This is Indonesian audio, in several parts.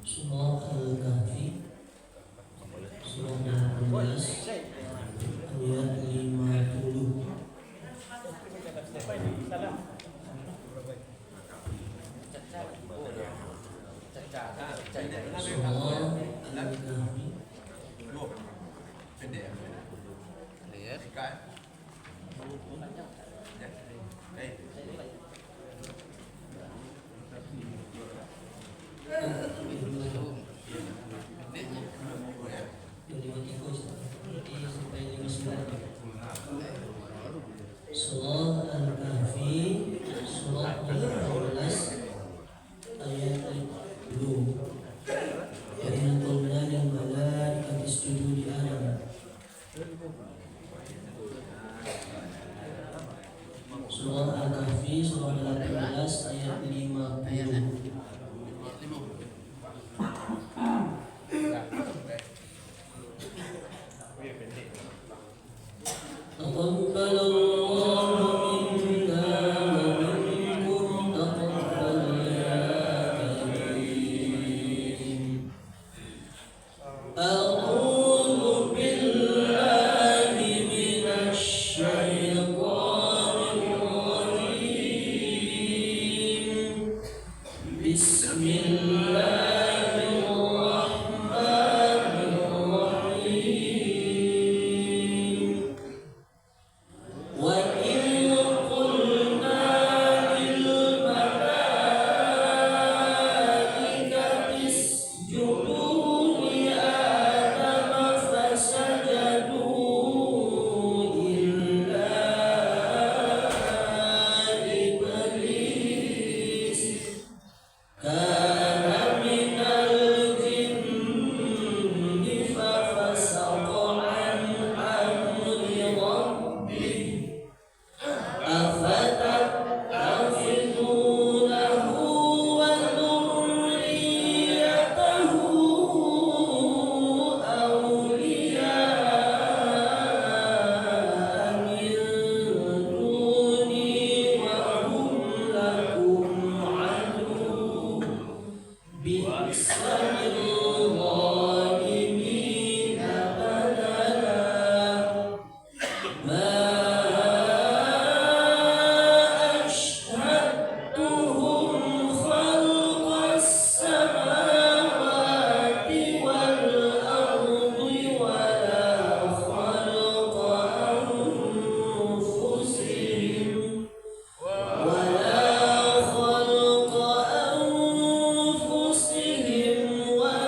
Surah Al-Kahfi Surah 12 ayat 50. Surah Al-Kahfi Surah Al-Kahfi Surah 12 ayat 50. Yang qulna lil malaikati isjudu li Adam. Surah Al-Kahfi surah 18 ayat 50. Taqabbalallahu minna wa minkum taqabbal ya karim. A'udzu billahi minasy syaithanir rajim. Bismillahirrahmanirrahim. Wa in qulna lil malaikati isjudu li Adam fasajadu illa iblis kana minal jinni fafasaqa an amri rabbih afatattakhidunahu wa dhurriyyatahu awliya'a min duni wa hum lakum adu. Bi'sa lil-zalimina badala. Ma ashhadtuhum khalqas samawati wal ardi wala khalqa anfusihim ولا خلق أنفسهم ولا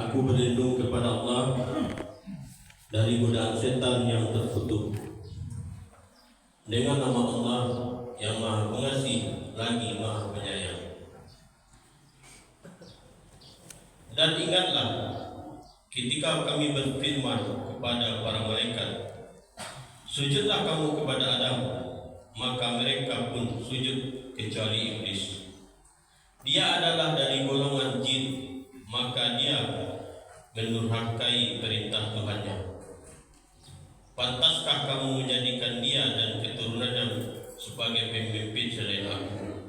Aku berlindung kepada Allah dari godaan setan yang terkutuk. Dengan nama Allah yang Maha Pengasih lagi Maha Penyayang. Dan ingatlah ketika kami berfirman kepada para malaikat, sujudlah kamu kepada Adam, maka mereka pun sujud kecuali iblis. Dia adalah dari golongan jin, maka dia menurhakai perintah Tuhannya. Pantaskah kamu menjadikan dia dan keturunannya sebagai pemimpin selain aku?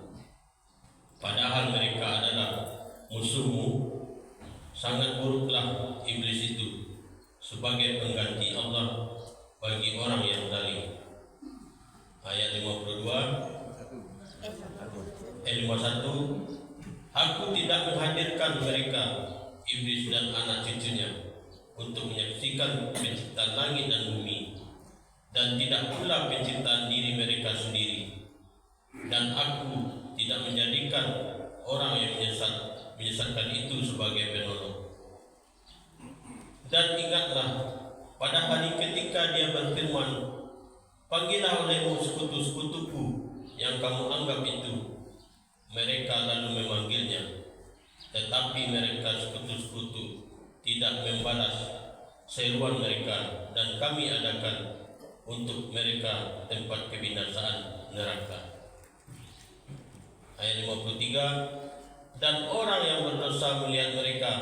Padahal mereka adalah musuhmu. Sangat buruklah iblis itu sebagai pengganti Allah bagi orang yang zalim. Ayat 52, 51. Aku tidak menghadirkan mereka, iblis dan anak cucunya, untuk menyaksikan penciptaan langit dan bumi, dan tidak pula penciptaan diri mereka sendiri. Dan aku tidak menjadikan orang yang menyesatkan itu sebagai penolong. Dan ingatlah pada hari ketika dia berfirman, panggillah olehmu sekutu-sekutuku yang kamu anggap itu. Mereka lalu memanggilnya, tetapi mereka sekutu-sekutu tidak membalas seruan mereka, dan kami adakan untuk mereka tempat kebinasaan neraka. Ayat 53. Dan orang yang berdosa melihat mereka,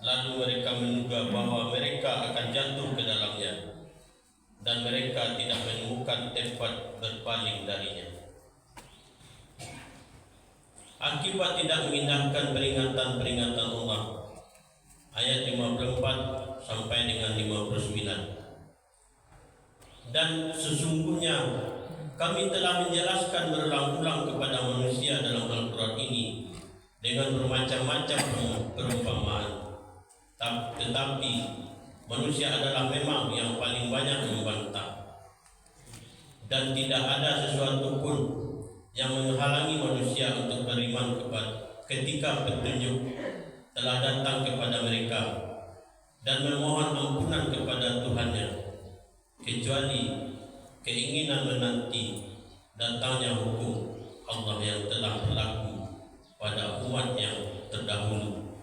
lalu mereka menduga bahwa mereka akan jatuh ke dalamnya, dan mereka tidak menemukan tempat berpaling darinya. Akibat tidak mengindahkan peringatan-peringatan Allah. Ayat 54 sampai dengan 59. Dan sesungguhnya kami telah menjelaskan berulang-ulang kepada manusia dalam Al-Quran ini dengan bermacam-macam perumpamaan. Tetapi manusia adalah memang yang paling banyak membantah, dan tidak ada sesuatu pun yang menghalangi manusia untuk beriman ketika petunjuk telah datang kepada mereka dan memohon ampunan kepada Tuhannya, kecuali keinginan menanti datangnya hukum Allah yang telah berlaku pada umat yang terdahulu,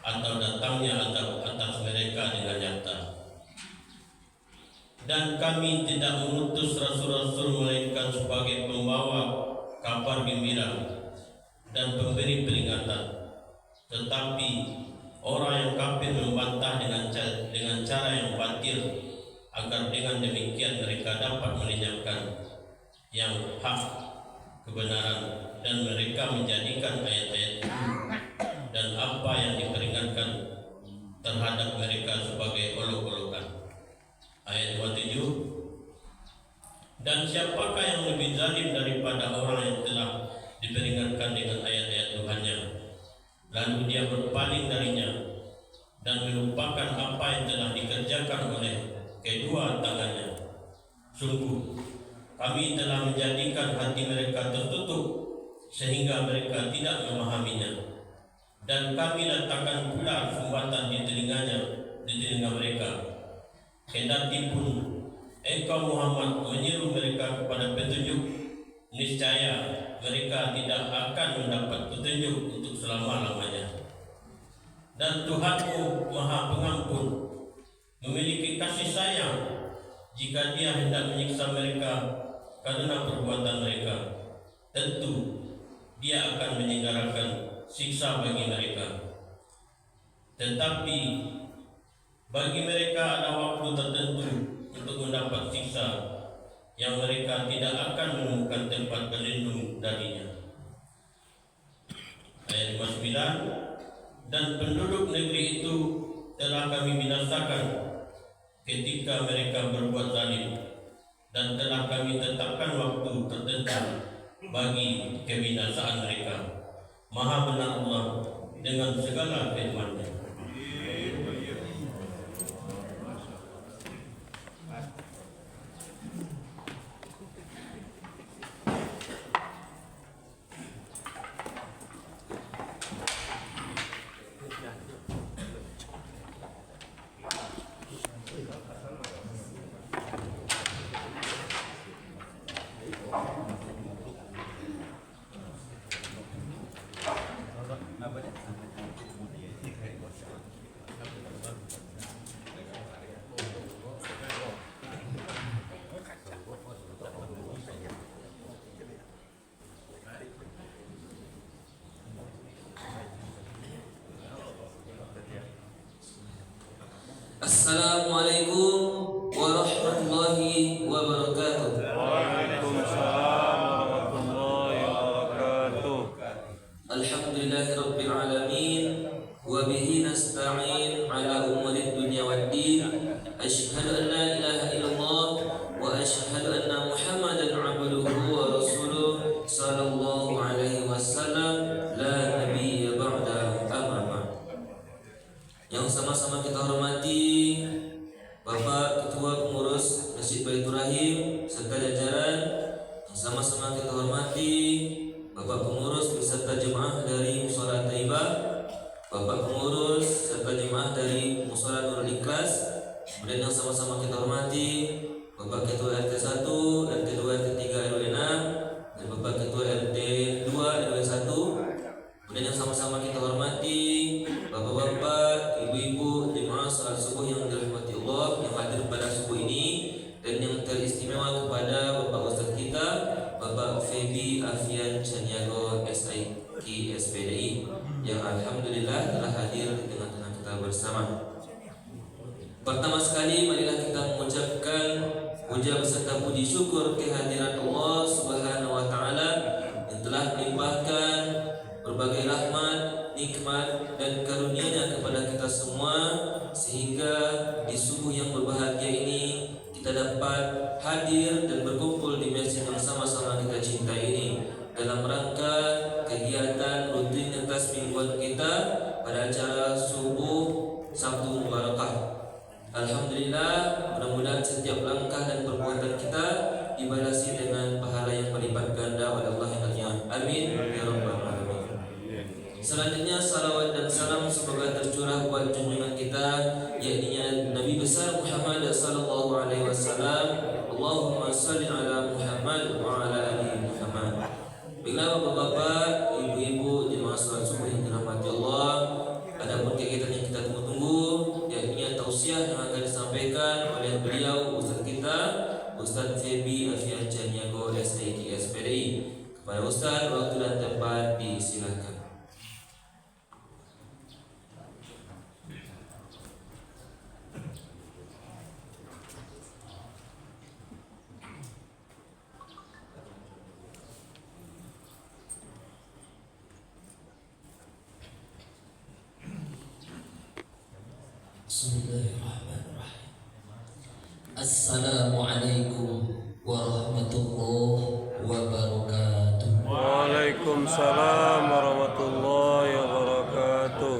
atau datangnya azab atas mereka dengan nyata. Dan kami tidak mengutus rasul-rasul melainkan sebagai pembawa kabar gembira dan pemberi peringatan. Tetapi orang yang kafir membantah dengan cara yang batil, agar dengan demikian mereka dapat melenyapkan yang hak kebenaran, dan mereka menjadikan ayat-ayat itu dan apa yang diperingatkan terhadap mereka sebagai olok-olokan. Ayat 27. Dan siapakah yang lebih zalim daripada orang yang telah diperingatkan dengan ayat-ayat Tuhannya, lalu dia berpaling darinya dan melupakan apa yang telah dikerjakan oleh kedua tangannya. Sungguh kami telah menjadikan hati mereka tertutup sehingga mereka tidak memahaminya, dan kami letakkan pula sumbatan di telinga mereka. Kendati pun engkau Muhammad menyeru mereka kepada petunjuk, niscaya mereka tidak akan mendapat petunjuk untuk selama-lamanya. Dan Tuhanmu Maha Pengampun, memiliki kasih sayang jika Dia hendak menyiksa mereka karena perbuatan mereka. Tentu Dia akan menyelenggarakan siksa bagi mereka. Tetapi bagi mereka ada waktu tertentu untuk mendapat siksa yang mereka tidak akan menemukan tempat berlindung darinya. Ayat 59. Dan penduduk negeri itu telah kami binasakan ketika mereka berbuat zalim, dan telah kami tetapkan waktu tertentu bagi kebinasaan mereka. Maha benar Allah dengan segala firman-Nya. Assalamualaikum warahmatullahi wabarakatuh. Waalaikumsalam warahmatullahi wabarakatuh. Alhamdulillahirabbil alamin wa bihi nasta'in ala umuri dunya waddin. Asyhadu an la ilaha illallah wa asyhadu anna Muhammadan abduhu wa rasuluh sallallahu alaihi wasallam la nabiyya ba'da amma ba'd. Yang sama-sama kita hormati Bapak Ketua Pengurus Masjid Baitur Rahim serta jajaran, yang sama-sama kita hormati Bapak Pengurus beserta jemaah dari Mushola Thaibah, Bapak Pengurus serta jemaah dari Mushola Nurul Ikhlas, kemudian yang sama-sama kita hormati Bapak Ketua RT 1, RT 2, RT 3, RW 6, dan Bapak Ketua RT 2, RW 1. Kemudian yang sama-sama kita hormati bapak-bapak, ibu-ibu, jemaah salat subuh yang dirahmati Allah yang hadir pada subuh ini, dan yang teristimewa kepada Bapak Ustadz kita, Bapak Febi Afian Caniago SIK SPDI yang alhamdulillah telah hadir di tengah-tengah kita bersama. Pertama sekali marilah kita mengucapkan puja beserta puji syukur kehadiran Allah Subhanahu wa taala yang telah melimpahkan berbagai rahmat, nikmat dan karunia-Nya kepada kita semua, sehingga di subuh yang berbahagia ini kita dapat hadir dan berkumpul di masjid yang sama-sama kita cintai ini dalam rangka kegiatan rutinitas mingguan kita pada acara subuh Sabtu Mubarakah. Alhamdulillah, mudah-mudahan setiap langkah dan perbuatan kita dibalasi dengan pahala yang berlipat ganda oleh Allah yang Maha. Amin ya rabbal alamin. Selanjutnya salawat dan salam semoga tercurah buat junjungan kita, yakni Nabi besar Muhammad sallallahu alaihi wasallam. Allahumma shalli ala Muhammad wa ala ali Muhammad. Baiklah bapak-bapak, ibu-ibu, jemaah salat subuh yang dirahmati Allah, ada pun kegiatan yang kita tunggu-tunggu, yakni tausiah yang akan disampaikan oleh beliau Ustaz kita, Ustaz Febi Afian Caniago SIK SPDI. Kepada Ustaz, waktu dan tempat disilakan. Bismillahirrahmanirrahim. Assalamualaikum warahmatullahi wabarakatuh. Waalaikumsalam warahmatullahi wabarakatuh.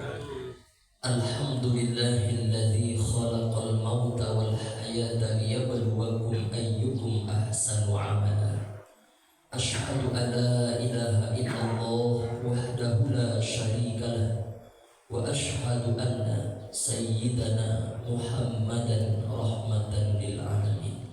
Alhamdulillahilladzi khalaqal mauta wal hayata liyabluwakum ayyukum ahsanu amala. Asyhadu an la ilaha illallah wahdahu la syarika lah wa asyhadu anna Sayyidana Muhammadan rahmatan lil alamin.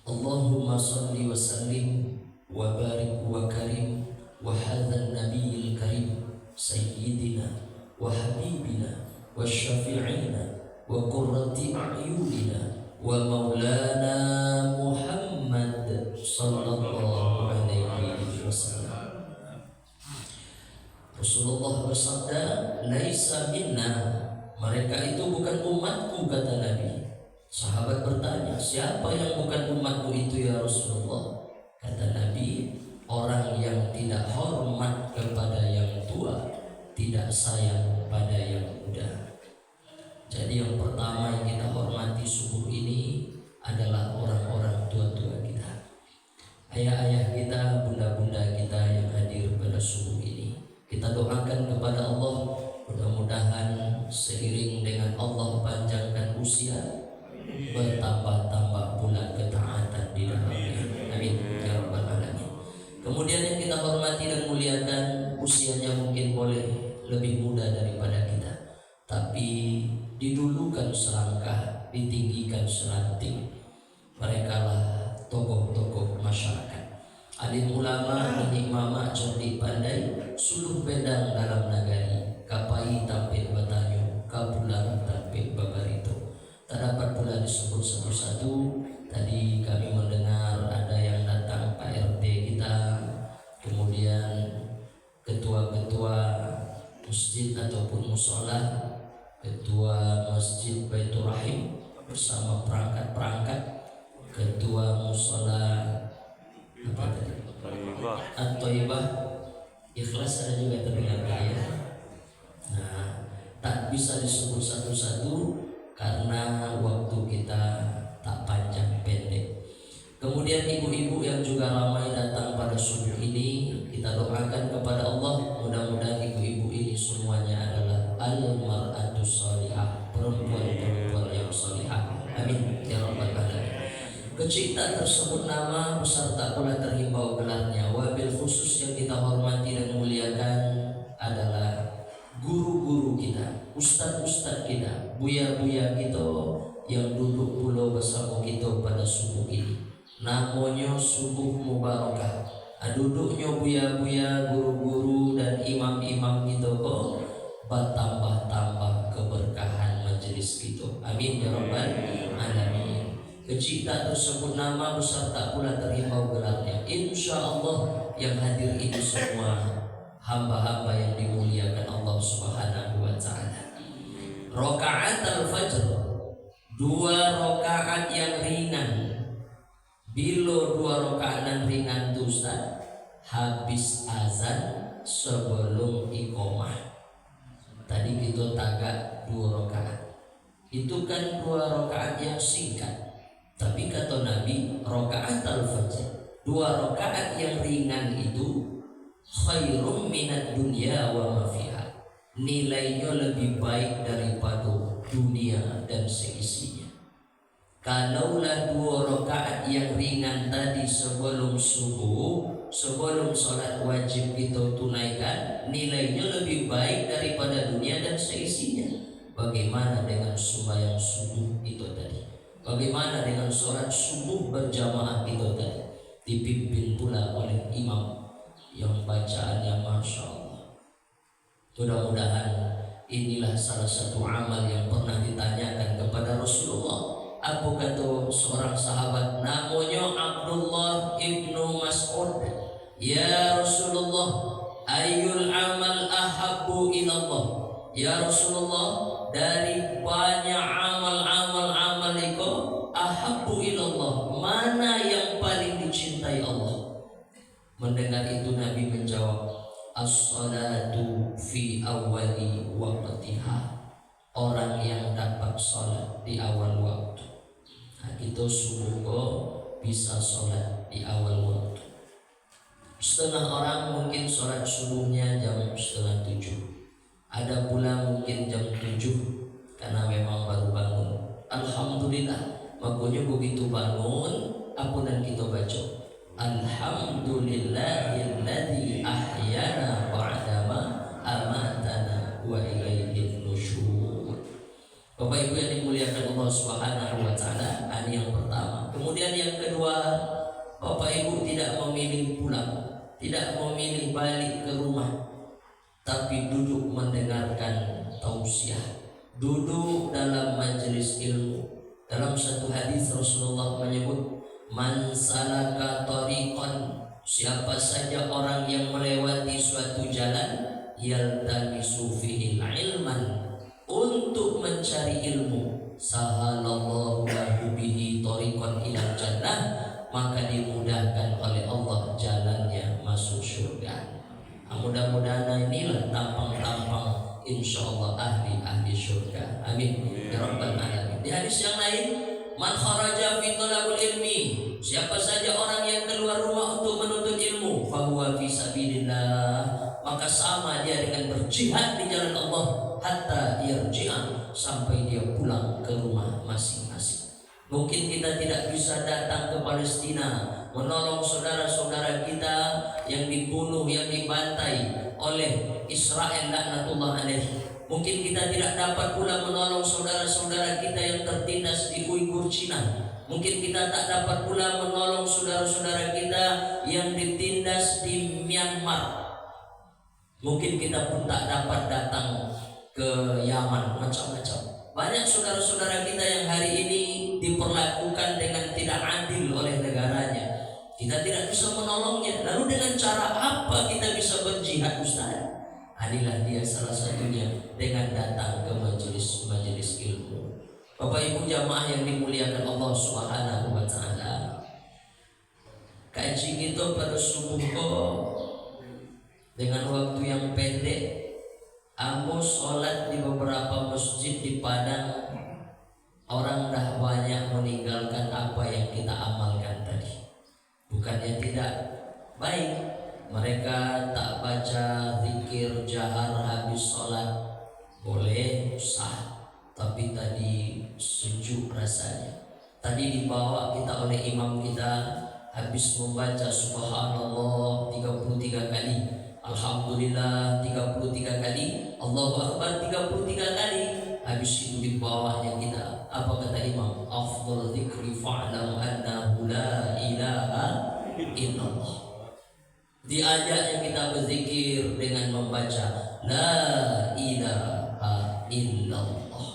Allahumma salli wa sallim wa barik wa karim wa hadzal nabiyil karim sayyidina wa habibina wa syafi'ina wa qurrati a'yunina wa maulana Muhammad sallallahu alaihi wasallam. Rasulullah bersabda, laisa minna, mereka itu bukan umatku, kata Nabi. Sahabat bertanya, siapa yang bukan umatku itu ya Rasulullah? Kata Nabi, orang yang tidak hormat kepada yang tua, tidak sayang pada yang muda. Jadi yang pertama yang kita hormati subuh ini adalah orang-orang tua-tua kita, ayah-ayah kita, bunda-bunda kita yang hadir pada subuh ini. Kita doakan kepada Allah, mudah-mudahan seiring dengan Allah panjangkan usia, bertambah-tambah pula ketaatan di dalamnya. Amin ya rabbal alamin. Kemudian yang kita hormati dan muliakan, usianya mungkin boleh lebih muda daripada kita, tapi didulukan selangkah, ditinggikan selanting. Mereka lah tokoh-tokoh masyarakat, alim ulama, menik mama, cerdik pandai, suluh pedang dalam nagari, kapai tampil batanyu, kapulang tampil babarito. Tak dapat pula disebut satu-satu. Tadi kami mendengar ada yang datang Pak RT kita, kemudian ketua-ketua masjid ataupun musola, ketua Masjid Baitur Rahim bersama perangkat-perangkat, ketua musola apa tadi? At-Thaibah Ikhlas ada juga terdengar ya. Nah, tak bisa disebut satu-satu karena waktu kita tak panjang pendek. Kemudian ibu-ibu yang juga ramai datang pada subuh ini, kita doakan kepada Allah mudah-mudahan ibu-ibu ini semuanya adalah al-mar'atus shalihah, perempuan-perempuan yang shalihah. Amin ya rabbal alamin. Kecipta tersebut nama beserta pula terhimbau gelarnya. Wabil khusus yang kita hormati dan muliakan adalah guru-guru kita, ustadz-ustadz kita, buya-buya kita yang duduk pulau bersama kita pada subuh ini. Namanya subuh mubarakah. Duduknya buya-buya, guru-guru dan imam-imam kita kok bertambah-tambah keberkahan majelis kita. Amin ya rabbal alamin. Kecipta tersebut nama beserta pula terhimbau gelarnya. Insya Allah yang hadir itu semua hamba-hamba yang dimuliakan Allah Subhanahu wa ta'ala. Rakaat al-fajr, 2 rakaat yang ringan. Bila 2 rakaat yang ringan itu Ustaz, habis azan sebelum iqamah. Tadi kita tagak 2 rakaat. Itu kan 2 rakaat yang singkat. Tapi kata Nabi, rakaat al-fajr, 2 rakaat yang ringan itu khairum minad dunya wa ma fiha. Nilainya lebih baik daripada dunia dan seisinya. Kalaulah 2 rakaat yang ringan tadi sebelum subuh, sebelum sholat wajib kita tunaikan, nilainya lebih baik daripada dunia dan seisinya. Bagaimana dengan sembahyang subuh itu tadi? Bagaimana dengan sholat subuh berjamaah kita tadi? Dipimpin pula oleh imam yang bacaannya Masya Allah. Mudah-mudahan inilah salah satu amal yang pernah ditanyakan kepada Rasulullah. Apa kata seorang sahabat namanya Abdullah ibnu Mas'ud, ya Rasulullah, ayyul amal ahabbu ilallah. Ya Rasulullah, dari banyak amal itu ahabbu ilallah, mana yang paling dicintai Allah? Mendengar itu Nabi menjawab, as-salatu fi awali waqtiha. Orang yang dapat sholat di awal waktu. Nah, kita subuh bisa sholat di awal waktu. Setengah orang mungkin sholat subuhnya jam 6:30. Ada pula mungkin jam 7 karena memang baru bangun. Alhamdulillah, makanya begitu bangun, apa dan kita baca? Alhamdulillahilladzi ahyana ba'dama amatana wa ilaihin nusyur. Bapak Ibu yang dimuliakan Allah Subhanahu wa ta'ala, ini yang pertama. Kemudian yang kedua, Bapak Ibu tidak memilih pulang, tidak memilih balik ke rumah, tapi duduk mendengarkan tausiah, duduk dalam majelis ilmu. Dalam satu hadis Rasulullah menyebut, man salaka tariqan, siapa saja orang yang melewati suatu jalan, yaltamisu fihi ilman, untuk mencari ilmu, sahalallahu lahu bihi tariqan ilal jannah, maka dimudahkan oleh Allah jalannya masuk surga. Mudah-mudahan inilah tampang-tampang insyaallah ahli surga. Amin ya rabbal alamin. Di hadis yang lain, man kharaja fi talabul ilmi, siapa saja orang yang keluar rumah untuk menuntut ilmu, fahuwa fi sabilillah, maka sama dia dengan berjihad di jalan Allah, hatta yarji'an, sampai dia pulang ke rumah masing-masing. Mungkin kita tidak bisa datang ke Palestina menolong saudara-saudara kita yang dibunuh, yang dibantai oleh Israel laknatullah alaihi. Mungkin kita tidak dapat pula menolong saudara-saudara kita yang tertindas di Uighur Cina. Mungkin kita tak dapat pula menolong saudara-saudara kita yang ditindas di Myanmar. Mungkin kita pun tak dapat datang ke Yaman, macam-macam. Banyak saudara-saudara kita yang hari ini diperlakukan dengan tidak adil oleh negaranya. Kita tidak bisa menolongnya. Lalu dengan cara apa kita bisa berjihad, Ustaz? Inilah dia salah satunya, dengan datang ke majelis ilmu. Bapak Ibu jamaah yang dimuliakan Allah Subhanahu wa taala. Kaji kita pada subuh dengan waktu yang pendek, ambo sholat di beberapa masjid di Padang. Orang dah banyak meninggalkan apa yang kita amalkan tadi. Bukannya tidak baik, mereka tak baca zikir jahar habis sholat, boleh sah, tapi tadi sejuk rasanya. Tadi dibawa kita oleh imam kita habis membaca subhanallah 33 kali, alhamdulillah 33 kali, Allahu akbar 33 kali. Habis itu dibawanya kita, apa kata imam? Afdal dzikri fa'lam annahu la ilaha illallah. Diajaknya kita berzikir dengan membaca la ilaha illallah.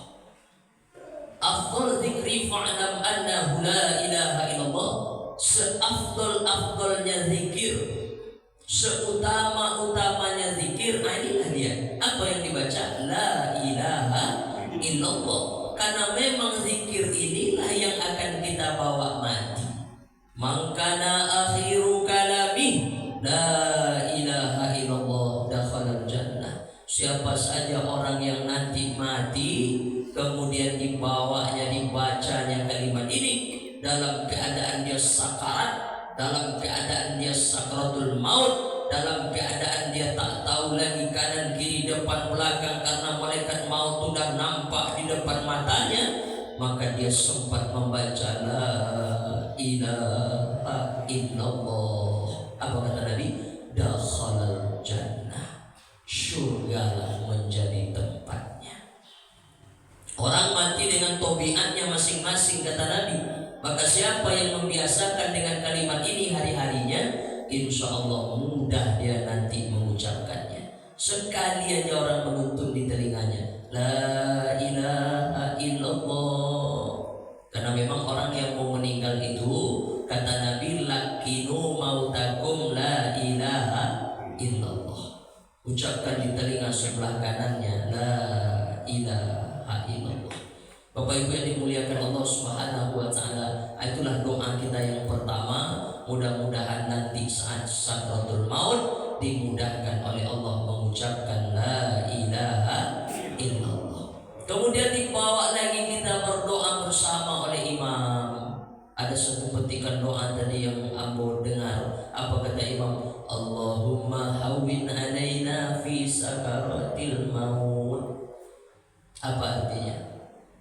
Afdal dzikri fa'lam annahu la ilaha illallah. Seafdal-afdalnya zikir, seutama-utamanya zikir, inilah dia. Apa yang dibaca? La ilaha illallah. Karena memang zikir inilah yang akan kita bawa mati. Mangkana akhiru kalami la ilaha illallah dakhalal jannah. Siapa saja orang yang nanti mati kemudian dibawanya, dibacanya kalimat ini dalam keadaan dia sakarat, dalam keadaan dia sakaratul maut, dalam keadaan dia tak tahu lagi kanan kiri depan belakang karena malaikat maut sudah nampak di depan matanya, maka dia sempat membaca la ilaha illallah. Apa kata Nabi? Dakhalal jannah, surgalah menjadi tempatnya. Orang mati dengan tabiatnya masing-masing, kata Nabi. Maka siapa yang membiasakan dengan kalimat ini hari-harinya, insya Allah mudah dia nanti mengucapkannya. Sekali aja orang menuntun di telinganya la ilaha illallah. Karena memang orang yang mau meninggal itu, kata Nabi, lakinu mautakum la ilaha illallah. Ucapkan di telinga sebelah kanannya la ilaha illallah. Bapak Ibu yang dimuliakan Allah Subhanahu wa taala, itulah doa kita yang pertama. Mudah-mudahan nanti saat sakratul maut dimudahkan oleh Allah mengucapkan la ilaha illallah. Kemudian dibawa lagi kita berdoa bersama oleh imam. Ada satu petikan doa tadi yang ambo dengar. Apa kata imam? Allahumma hawwin alaina fi sakaratil maut. Apa artinya?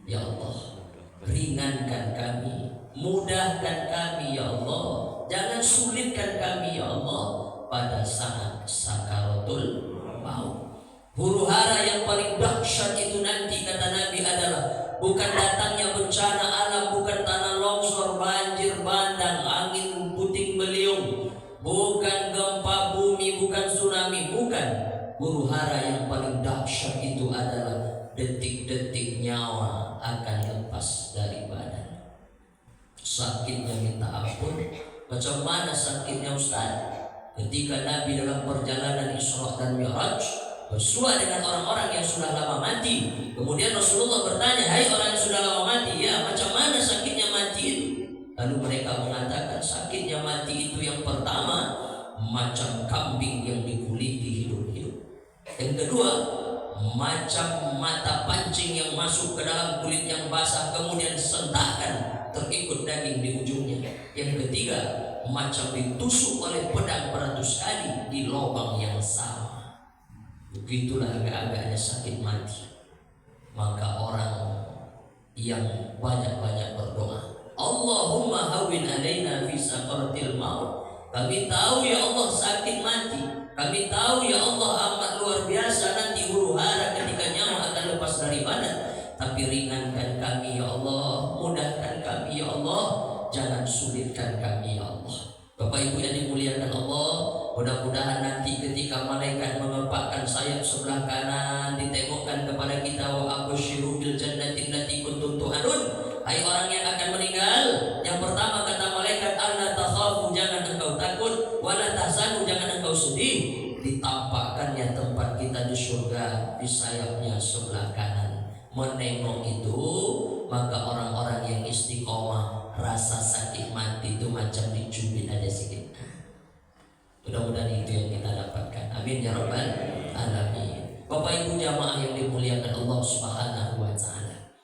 Ya Allah, ringankan kami, mudahkan kami ya Allah, jangan sulitkan kami ya Allah pada saat sakaratul maut. Huru hara yang paling dahsyat itu nanti, kata Nabi, adalah bukan datangnya bencana alam, bukan tanah longsor, banjir bandang, angin puting beliung, bukan gempa bumi, bukan tsunami, bukan. Huru hara yang paling dahsyat itu adalah detik-detik nyawa akan lepas dari badan. Sakitnya minta ampun. Macam mana sakitnya Ustaz? Ketika Nabi dalam perjalanan Isra dan Mi'raj bersua dengan orang-orang yang sudah lama mati. Kemudian Rasulullah bertanya, hai orang yang sudah lama mati, ya macam mana sakitnya mati itu? Lalu mereka mengatakan, sakitnya mati itu yang pertama macam kambing yang dikuliti hidup-hidup. Yang kedua, macam mata pancing yang masuk ke dalam kulit yang basah kemudian sentakan terikut daging di ujungnya. Yang ketiga, macam ditusuk oleh pedang beratus kali di lubang yang sama. Begitulah agak-agaknya sakit mati. Maka orang yang banyak-banyak berdoa, Allahumma hawwin alaina fi sakaratil maut. Kami tahu ya Allah sakit mati. Kami tahu ya Allah amat luar biasa nanti huru hara ketika nyawa akan lepas dari badan. Tapi ringankan kami ya Allah, mudahkan kami ya Allah, jangan sulitkan kami ya Allah. Bapak Ibu yang dimuliakan Allah, mudah-mudahan nanti ketika malaikat mengepakkan sayap sebelah kanan, ditengokkan kepada kita, wa absyiru bil jannati allati kuntum tu'adun. Hai orang yang akan meninggal, yang pertama kata malaikat, alla takhafu, jangan engkau takut, wala tahzanu, jangan engkau sedih. Ditampakkannya tempat kita di surga di sayapnya sebelah kanan. Menengok itu maka orang-orang yang istiqomah rasa sakit mati itu macam dicubit aja sedikit. Mudah-mudahan itu yang kita dapatkan. Amin ya rabbal alamin. Bapak Ibu jamaah yang dimuliakan Allah Subhanahu wa taala.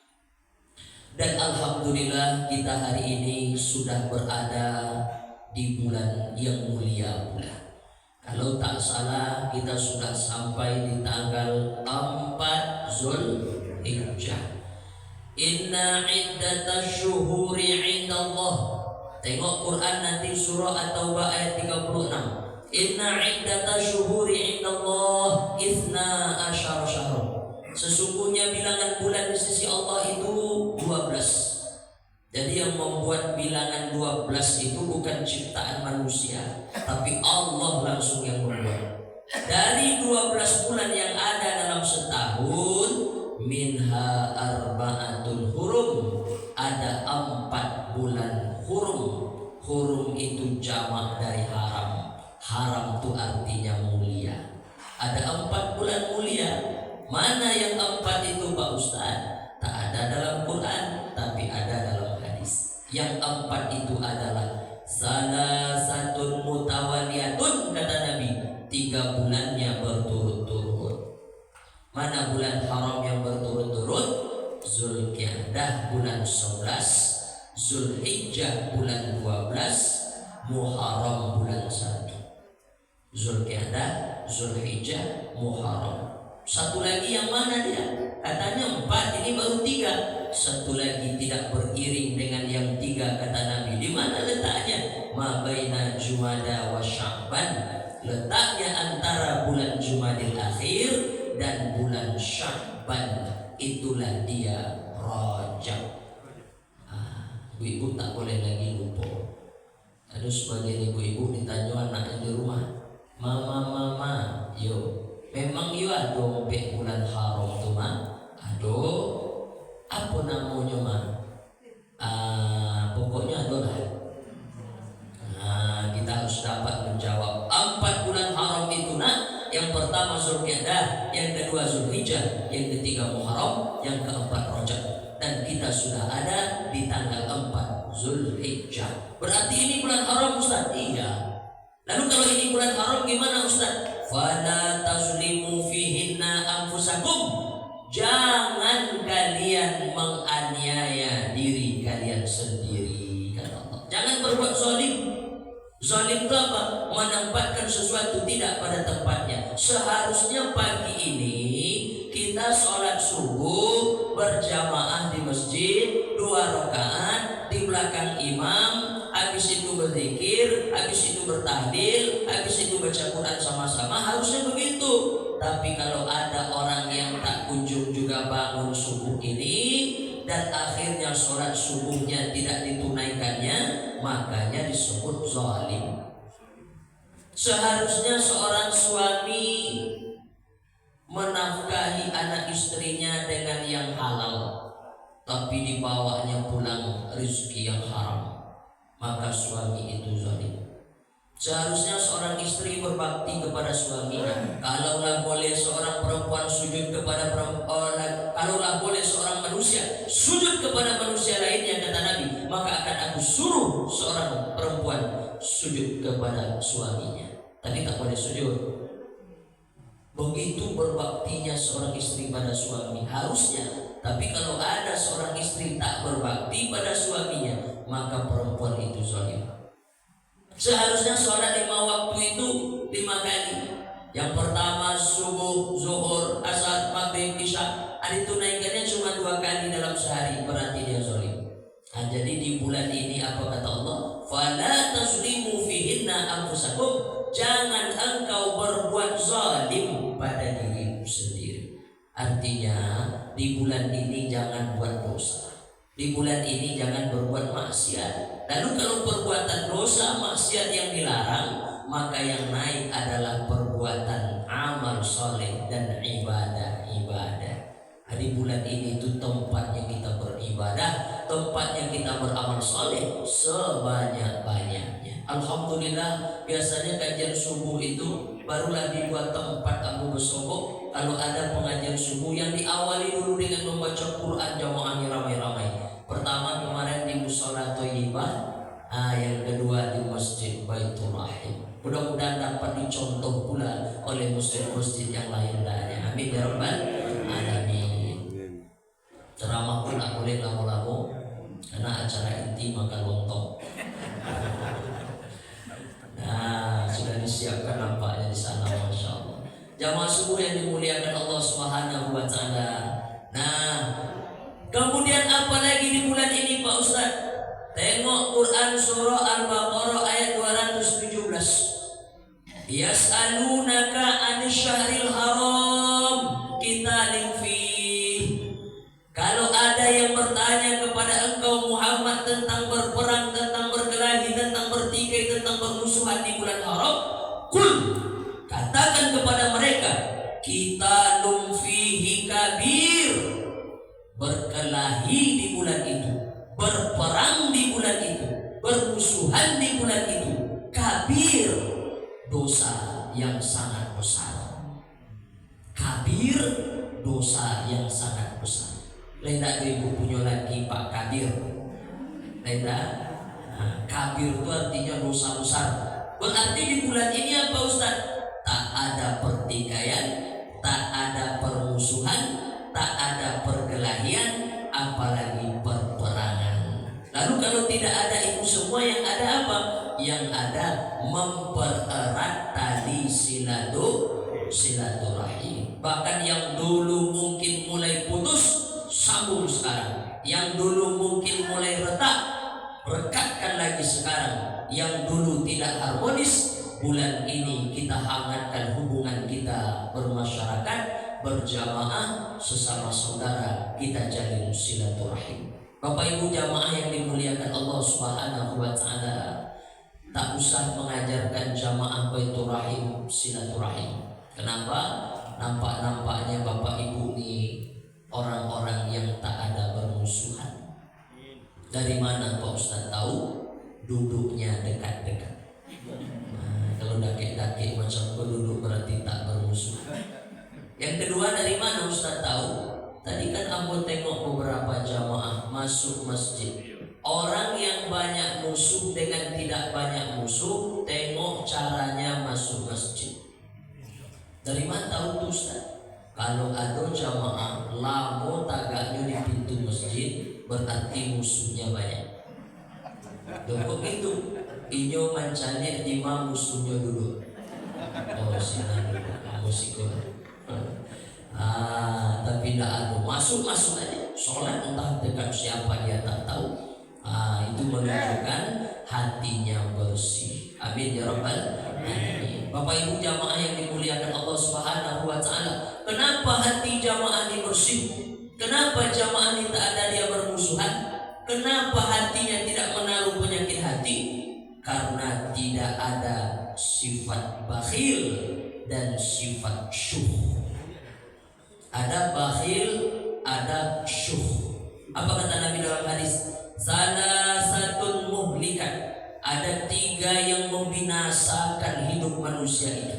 Dan alhamdulillah kita hari ini sudah berada di bulan yang mulia pula. Kalau tak salah kita sudah sampai di tanggal 4 Zulhijjah. Inna iddatash syuhuri 'indallah. Tengok Quran nanti surah At-Taubah ayat 36. Inna iddatash syuhuri 'indallah 12 syahr. Sesungguhnya bilangan bulan di sisi Allah itu 12. Jadi yang membuat bilangan 12 itu bukan ciptaan manusia, tapi Allah langsung yang membuat. Dari 12 bulan yang ada dalam setahun, minha arba'atul hurum, ada 4 bulan hurum. Hurum itu jamak dari haram. Haram itu artinya mulia. Ada 4 bulan mulia. Mana yang 4 itu Pak Ustaz? Tak ada dalam Quran, tapi ada dalam hadis. Yang 4 itu adalah salah satu mutawaliyatun, kata Nabi, 3 bulannya berturut-turut. Mana bulan haram yang berturut-turut? Zulqia'dah bulan 11, Zulhijjah bulan 12, Muharram bulan 1. Zulqia'dah, Zulhijjah, Muharram. Satu lagi yang mana dia? Katanya 4, ini baru 3. Satu lagi tidak beriring dengan yang 3, kata Nabi. Di mana letaknya? Ma baina Jumada wa Sya'ban. Letaknya antara bulan Jumadil Akhir dan bulan Sya'ban. Itulah dia Rajab. Ibu-ibu tak boleh lagi lupa. Ada sebagian ibu-ibu ditanya anaknya di rumah, Mama, yo, memang yo ada dompet bulan haram tu ma? Aduh, apa namanya ma? Pokoknya ada lah. Kita harus dapat menjawab 4 bulan haram itu nak. Yang pertama Zulqia'dah, yang kedua Zulhijjah, yang ketiga Muharram, yang keempat Rajab. Dan kita sudah ada di tanggal 4 Zulhijjah. Berarti ini bulan haram Ustaz? Iya. Lalu kalau ini bulan haram gimana Ustaz? Fala tazlimu fihinna anfusakum. Jangan kalian menganiaya diri kalian sendiri, kata Allah. Jangan berbuat zalim. Zalim itu apa? Menempatkan sesuatu tidak pada tempatnya. Seharusnya pagi ini kita sholat subuh berjamaah di masjid 2 rakaat di belakang imam. Habis itu berzikir, habis itu bertahlil, habis itu baca Quran sama-sama. Harusnya begitu. Tapi kalau ada orang yang tak kunjung juga bangun subuh ini dan akhirnya sholat subuhnya tidak ditunaikannya, makanya disebut zalim. Seharusnya seorang suami menafkahi anak istrinya dengan yang halal, tapi dibawanya pulang rezeki yang haram, maka suami itu zalim. Seharusnya seorang istri berbakti kepada suaminya. Kalaulah boleh seorang perempuan sujud kepada perempuan, kalaulah boleh seorang manusia sujud kepada manusia lainnya, kata Nabi, maka akan aku suruh seorang perempuan sujud kepada suaminya. Tapi tak boleh sujud. Begitu berbaktinya seorang istri pada suami harusnya. Tapi kalau ada seorang istri tak berbakti pada suaminya, maka perempuan itu zalim. Seharusnya sholat 5 waktu itu 5 kali. Yang pertama subuh, zuhur, asar, maghrib, isya. Ditunaikannya cuma 2 kali dalam sehari, berarti dia zalim. Jadi di bulan ini apa kata Allah? Fala tazlimu fihinna anfusakum. Jangan engkau berbuat zalim pada dirimu sendiri. Artinya di bulan ini jangan buat dosa. Di bulan ini jangan berbuat maksiat. Lalu kalau perbuatan dosa, maksiat yang dilarang, maka yang naik adalah perbuatan amal soleh dan ibadah-ibadah. Di bulan ini itu tempatnya kita beribadah, tempatnya kita beramal soleh sebanyak-banyaknya. Alhamdulillah, biasanya kajian subuh itu barulah dibuat tempat Abu Besogok. Kalau ada pengajian subuh yang diawali dulu dengan membaca Quran, jamaahnya ramai-ramai. Nah, yang kedua di Masjid Baitur Rahim. Mudah-mudahan dapat dicontoh pula oleh masjid-masjid yang lain lainnya. Amin ya rabbal alamin. Ceramah pun tak boleh lama-lama karena acara inti makan lontong. Nah, sudah disiapkan nampaknya di sana, masya Allah. Jamaah subuh yang dimuliakan Allah Subhanahu wa Ta'ala. Nah, kemudian apa lagi di bulan ini Pak Ustaz? Tengok Quran surah Al-Baqarah ayat 217. Yas'alunaka 'anil syahril haram qitalin fihi. Kalau ada yang bertanya kepada engkau Muhammad tentang berperang, tentang berkelahi, tentang bertikai, tentang bermusuhan di bulan haram, kul, katakan kepada mereka, qitalun fihi kabir. Berkelahi di bulan itu, berperang di bulan itu, bermusuhan di bulan itu, kabir, dosa yang sangat besar. Kabir, dosa yang sangat besar. Lenda ibu punya lagi Pak Kabir. Lenda, kabir itu artinya dosa besar. Berarti di bulan ini apa Ustaz? Tak ada pertikaian, tak ada permusuhan, tak ada perkelahian, apalagi perperangan. Lalu kalau tidak ada itu semua, yang ada apa? Yang ada mempererat tali silaturahim. Bahkan yang dulu mungkin mulai putus, sambung sekarang. Yang dulu mungkin mulai retak, rekatkan lagi sekarang. Yang dulu tidak harmonis, bulan ini kita hangatkan hubungan kita bermasyarakat, berjamaah, sesama saudara, kita jalin silaturahim. Bapak Ibu jamaah yang dimuliakan Allah Subhanahu wa Ta'ala, tak usah mengajarkan jamaah Baitur Rahim silaturahim. Kenapa? Nampak-nampaknya Bapak Ibu ini orang-orang yang tak ada bermusuhan. Dari mana Pak Ustaz tahu? Duduknya dekat-dekat. Nah, kalau dakik-dakik macam penduduk berarti tak bermusuhan. Yang kedua, dari mana Ustaz tahu? Tadi kan aku tengok beberapa jamaah masuk masjid. Orang yang banyak musuh dengan tidak banyak musuh, tengok caranya masuk masjid. Dari mana tahu tuh Ustaz? Kalau ada jamaah lama tagaknya di pintu masjid, berarti musuhnya banyak. Dongkok itu, inyo mencari di mana musuhnya dulu. Oh sinar dulu, musik. Tapi tidak ada, masuk aja, sholat entah dekat siapa dia tak tahu. Itu menunjukkan hatinya bersih. Amin ya rabbal alamin. Bapak Ibu jamaah yang dimuliakan Allah Subhanahu wa Ta'ala, kenapa hati jamaah ini bersih? Kenapa jamaah ini tak ada dia bermusuhan? Kenapa hatinya tidak menaruh penyakit hati? Karena tidak ada sifat bakhil dan sifat syuh. Ada bakhil, ada syuh. Apa kata Nabi dalam hadis? Salasatun muhlikat. Ada 3 yang membinasakan hidup manusia itu.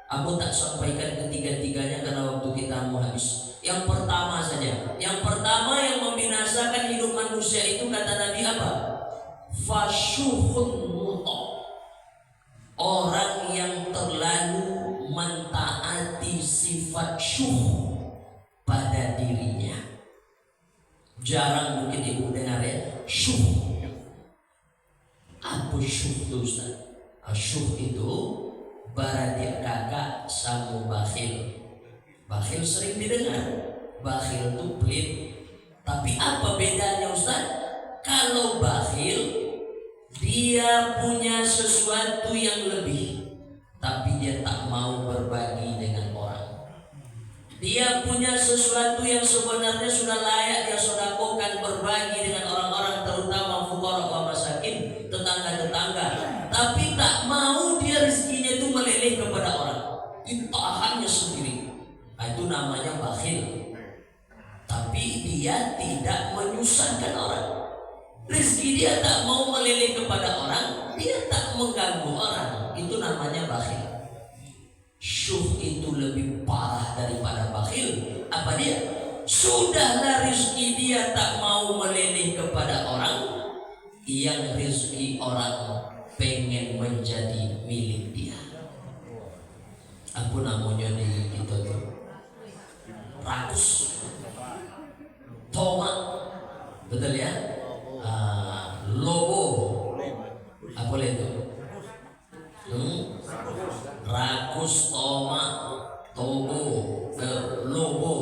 Aku tak sampaikan ketiga-tiganya karena waktu kita mau habis. Yang pertama saja. Yang pertama yang membinasakan hidup manusia itu kata Nabi apa? Fasyuhun muta. Orang yang terlalu mentaati sifat syuh pada dirinya. Jarang mungkin ibu dengar ya, syuh. Apa syuh itu Ustaz? Syuh itu baradik kakak sama bakhil. Bakhil sering didengar. Bakhil itu pelit. Tapi apa bedanya Ustaz? Kalau bakhil, dia punya sesuatu yang lebih, tapi dia tak mau berbagi dengan orang. Dia punya sesuatu yang sebenarnya sudah layak dia sedekahkan, berbagi dengan orang-orang, terutama fuqara wa masakin, tetangga-tetangga. Tapi tak mau dia rezekinya itu meleleh kepada orang, ditahannya sendiri. Itu namanya bakhil. Tapi dia tidak menyusahkan orang. Rezeki dia tak mau meleleh kepada orang, dia tak mengganggu orang. Itu namanya bakhil. Syuh itu lebih parah daripada bakhil. Apa dia? Sudahlah rezeki dia tak mau meleleh kepada orang, yang rezeki orang pengen menjadi milik dia. Apa namanya di kita tuh? Rakus, tomat, betul ya? Lobo, apa itu? Rakus, tomat, tobo, lobo,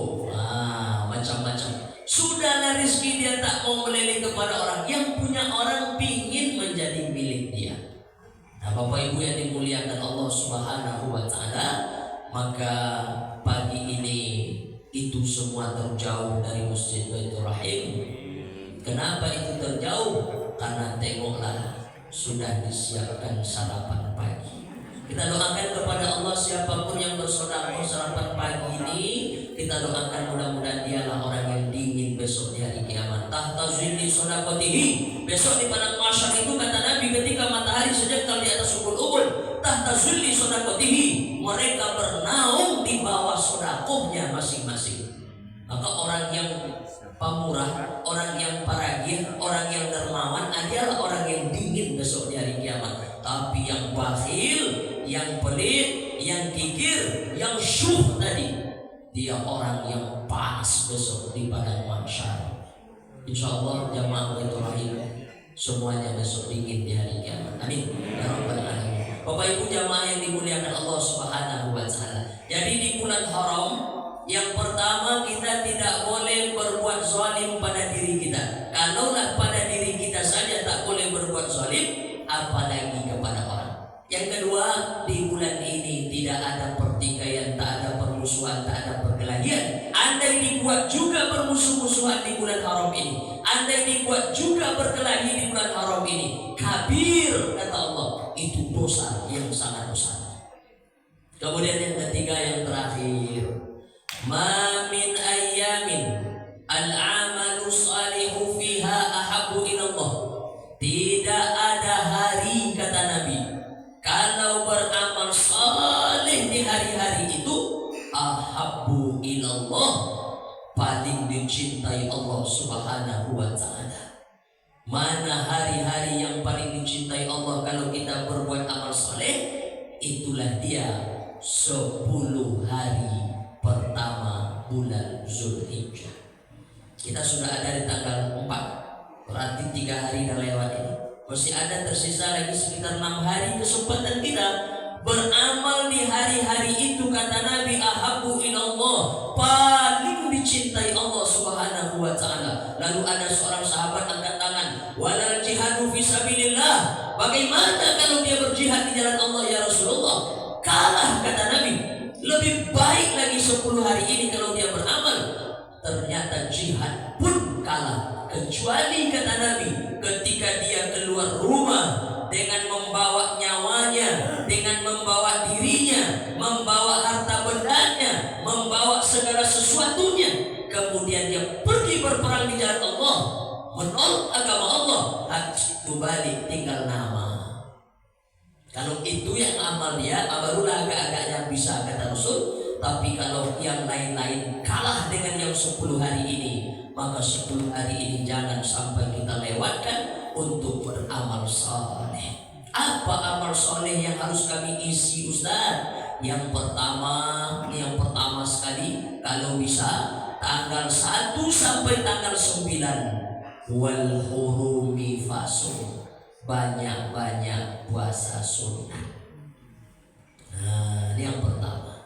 macam-macam. Sudahlah rezeki dia tak mau meleleh kepada orang. Yang punya orang pingin menjadi milik dia. Nah, Bapak Ibu yang dimuliakan Allah Subhanahu wa Ta'ala, maka pagi ini itu semua terjauh dari Masjid Baitur Rahim. Kenapa itu terjauh? Karena tengoklah sudah disiapkan sarapan pagi. Kita doakan kepada Allah siapapun yang bersedekah sarapan pagi ini, kita doakan mudah-mudahan dialah orang yang dingin besok di hari kiamat. Tahta zilli shadaqatihi. Besok di padang mahsyar itu kata Nabi ketika matahari sejengkal di atas ubul-ubul, tahta zilli shadaqatihi, mereka bernaung di bawah sedekahnya masing-masing. Maka orang yang pemurah, orang yang paragih, orang yang dermawan adalah orang yang dingin besok di hari kiamat. Tapi yang bakhil, yang pelit, yang kikir, yang syuh tadi, dia orang yang panas besok di padang mahsyar. Insyaallah jamaah Baitur Rahim semuanya besok dingin di hari kiamat. Amin ya rabbal alamin. Bapak Ibu jamaah yang dimuliakan Allah Subhanahu wa Ta'ala. Jadi di bulan haram, yang pertama kita tidak boleh berbuat zalim pada diri kita. Kalaulah pada diri kita saja tak boleh berbuat zalim, apalagi kepada orang. Yang kedua, di bulan ini tidak ada pertikaian, tak ada permusuhan, tak ada perkelahian. Andai dibuat juga permusuh-musuhan di bulan haram ini, andai dibuat juga berkelahi di bulan haram ini, kabir kata Allah, itu dosa yang sangat besar. Kemudian yang ketiga, yang terakhir, ma min ayyamin al-amalu salihu fiha ahabbu ilallah. Tidak ada hari kata Nabi kalau beramal saleh di hari-hari itu ahabbu ilallah, paling dicintai Allah Subhanahu wa Ta'ala. Mana hari-hari yang paling dicintai Allah kalau kita berbuat amal saleh? Itulah dia 10 hari pertama bulan Zulhijjah. Kita sudah ada di tanggal 4, berarti 3 hari dah lewat ini. Masih ada tersisa lagi sekitar 6 hari kesempatan kita beramal di hari-hari itu. Kata Nabi, ahabbu ilallah, paling dicintai Allah Subhanahu wa Ta'ala. Lalu ada seorang sahabat angkat tangan, walal jihadu fisabilillah, bagaimana kalau dia berjihad di jalan Allah ya Rasulullah? Kalah kata Nabi. Lebih baik lagi 10 hari ini kalau dia beramal. Ternyata jihad pun kalah. Kecuali kata Nabi, ketika dia keluar rumah dengan membawa nyawanya, dengan membawa dirinya, membawa harta bendanya, membawa segala sesuatunya, kemudian dia pergi berperang di jalan Allah, menolak agama Allah, itu balik tinggal nama. Kalau itu yang amal dia, barulah agak-agaknya bisa kata Rasul. Tapi kalau yang lain-lain kalah dengan yang 10 hari ini, maka 10 hari ini jangan sampai kita lewatkan untuk beramal saleh. Apa amal saleh yang harus kami isi Ustaz? Yang pertama sekali, kalau bisa tanggal 1 sampai tanggal 9 wal hurumi fasum, banyak-banyak puasa sunnah. Nah, ini yang pertama.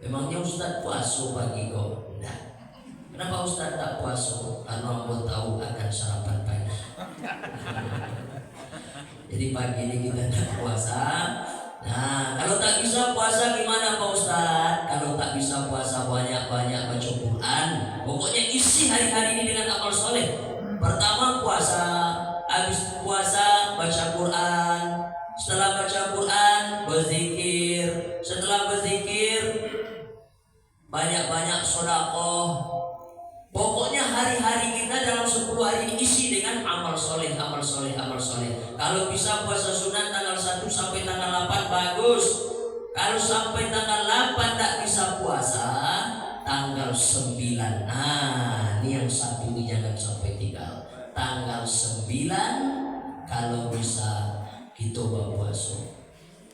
Memangnya Ustaz puasa pagi kok? Enggak. Kenapa Ustaz tak puasa? Karena mau tahu akan sarapan pagi. Jadi pagi ini kita tak puasa. Nah, kalau tak bisa puasa gimana Pak Ustaz? Kalau tak bisa puasa banyak-banyak baca Quran. Pokoknya isi hari-hari ini dengan amal soleh. Pertama puasa, habis puasa baca Quran. Setelah baca Quran berzikir. Setelah berzikir banyak-banyak sedekah. Pokoknya hari-hari kita dalam 10 hari ini isi dengan amal soleh, amal soleh, amal soleh. Kalau bisa puasa sunat tanggal 1 sampai tanggal 8 bagus. Kalau sampai tanggal 8 tak bisa puasa, tanggal 9. Nah, ini yang satu ini jangan sampai tinggal. Tanggal 9 kalau bisa kita berpuasa.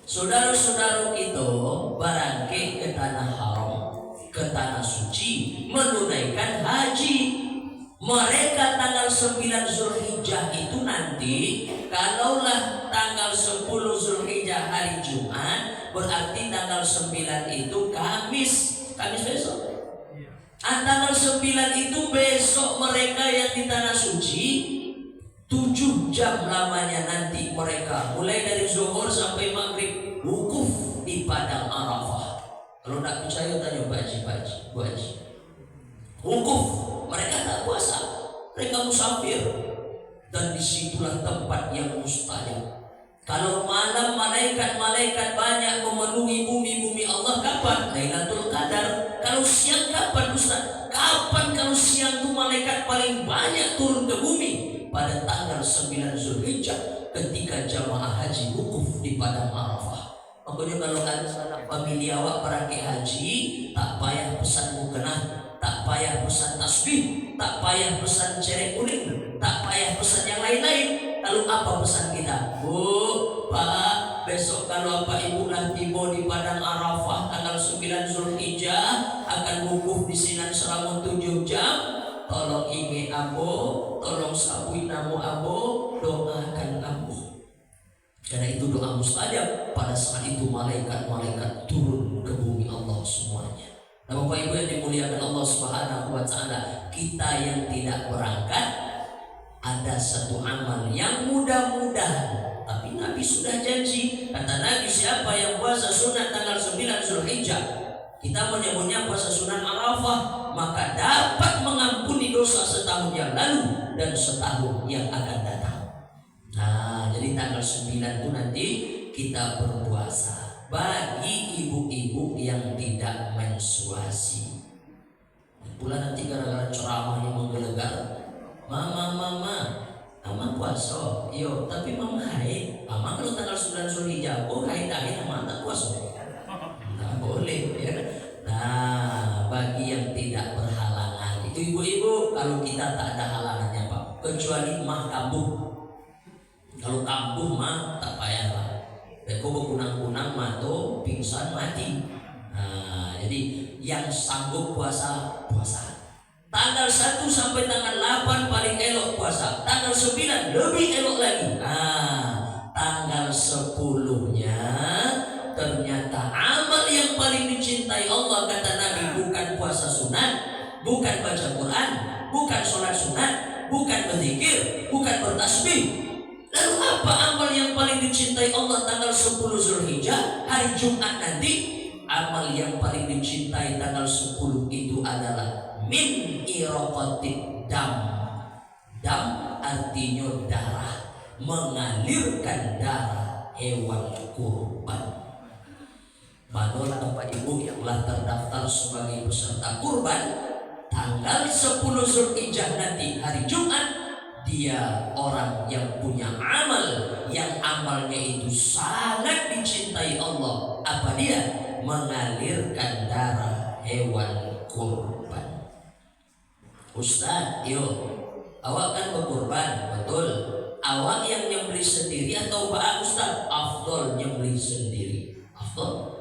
Saudara-saudara kita barangke ke tanah haram, ke tanah suci menunaikan haji. Mereka tanggal 9 Zulhijjah itu nanti, kalaulah tanggal 10 Zulhijjah hari Jumat, berarti tanggal 9 itu Kamis besok. Tanggal 9 itu besok mereka yang di tanah suci 7 jam lamanya nanti mereka mulai dari zuhur sampai maghrib wukuf di padang Arafah. Kalau tak percaya tanya Pak Haji. Wukuf, mereka tak puasa, mereka musafir, dan disitulah tempat yang mustajab. Kalau malam malaikat banyak memenuhi bumi Allah, kapan? Lailatul Qadar. Kalau siang kapan Ustaz? Kapan kalau siang itu malaikat paling banyak turun ke bumi? Pada tanggal 9 Zulhijjah ketika jamaah haji wukuf di padang Arafah. Makanya kalau ada anak famili awak pergi haji, tak payah pesan mukena, tak payah pesan tasbih, tak payah pesan cerek kuning, tak payah pesan yang lain-lain. Lalu apa pesan kita? Bu, Pak, besok kalau Bapak Ibu lah tiba di padang Arafah tanggal 9 Zulhijjah akan wukuf di Sinan selama 7 jam. Tolong ingat ambo, tolong sabui namu ambo, doakan ambo. Karena itu doa mustajab. Pada saat itu malaikat turun ke bumi Allah semuanya. Nah, Bapak Ibu yang dimuliakan Allah Subhanahu wa Ta'ala, kita yang tidak berangkat ada satu amal yang mudah-mudahan, tapi Nabi sudah janji. Kata Nabi, siapa yang puasa sunat tanggal 9 Zulhijjah, kita menyebutnya puasa sunat Arafah, maka dapat mengampuni dosa setahun yang lalu dan setahun yang akan datang. Nah, jadi tanggal 9 itu nanti kita berpuasa. Bagi ibu-ibu yang tidak menstruasi, pula nanti gara-gara ceramahnya menggelegar, mama puasa, yo, tapi mama haid. Mama kalau tanggal 9 Zulhijjah, haid mama tak puasa. Nggak boleh, ya. Nah, bagi yang tidak berhalangan, itu ibu-ibu, kalau kita tak ada halangannya Pak, kecuali mah kambuh. Kalau kambuh mah tak payahlah. Beko berkunang-kunang mato pingsan mati. Nah, jadi yang sanggup puasa. Tanggal 1 sampai tanggal 8 paling elok puasa. Tanggal 9 lebih elok lagi. Nah, tanggal 10-nya ternyata amal yang paling dicintai Allah, kata Nabi, bukan puasa sunat, bukan baca Quran, bukan sholat sunat, bukan berzikir, bukan bertasbih. Lalu apa amal yang paling dicintai Allah tanggal 10 Zulhijjah hari Jumat nanti? Amal yang paling dicintai tanggal 10 itu adalah min iraqatid dam. Dam artinya darah, mengalirkan darah hewan kurban. Mana Bapak Ibu yang telah terdaftar sebagai peserta kurban, tanggal 10 Zulhijjah nanti hari Jumat, dia orang yang punya amal, yang amalnya itu sangat dicintai Allah. Apa dia? Mengalirkan darah hewan kurban. Ustaz, awak kan berkurban, betul? Awak yang nyembelih sendiri atau Pak Ustaz? Afdol nyembelih sendiri. Afdol.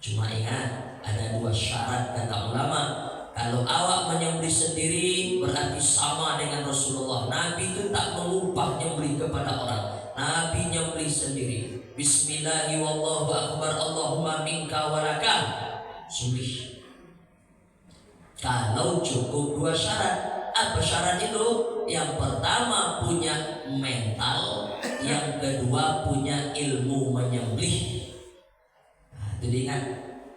Cuma ingat, ada 2 syarat kata ulama. Kalau awak menyembelih sendiri berarti sama dengan Rasulullah. Nabi itu tak mengupah nyembelih kepada orang. Nabi nyembelih sendiri. Bismillahirrahmanirrahim, wallahu akbar, Allahumma minka walaka. Sembelih. Kalau cukup 2 syarat. Apa syarat itu? Yang pertama punya mental, yang kedua punya ilmu menyembelih. Nah, itu diingat.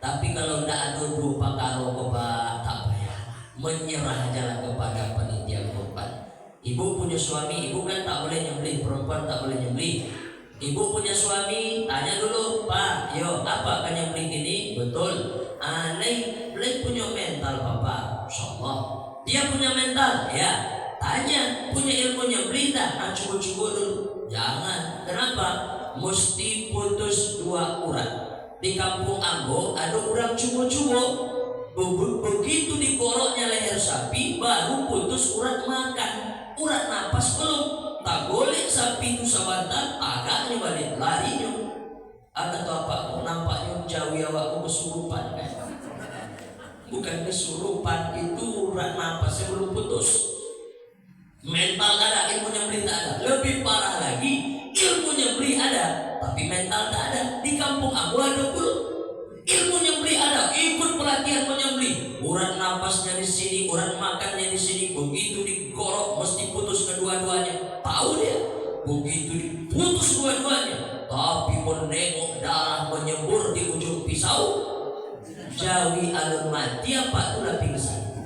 Tapi kalau tidak ada 2 perkara tak payah, menyerah aja kepada panitia kurban. Ibu punya suami, ibu kan tak boleh nyembelih, perempuan tak boleh nyembelih. Ibu punya suami, tanya dulu, Pak, apa kan nyembelih ini? Betul. Aneh punya mental Bapak, insyaallah. Dia punya mental, ya. Tanya, punya ilmu nyembelih tak? Cukup dulu. Jangan. Kenapa? Mesti putus 2 urat. Di kampung Ambo ada orang cubo-cubo. Begitu dikoroknya leher sapi baru putus urat makan. Urat napas belum. Tak boleh sapi itu dia larinya. Ada tuh apa? Kok nampaknya jauh awakmu kesurupan kan? Bukan kesurupan, itu urat napasnya belum putus. Mental ada, ilmunya beli tak ada. Lebih parah lagi, ilmunya beli ada, tapi mental tak ada. Di kampung aku ada pun ilmunya beli ada, ikut pelatihan menyembelih. Urat napasnya di sini, urat makannya di sini. Begitu digorok mesti putus kedua-duanya. Tahu dia, begitu diputus dua-duanya, tapi menengok darah menyembur di ujung pisau. Jawi alun mati apa tuh pingsan.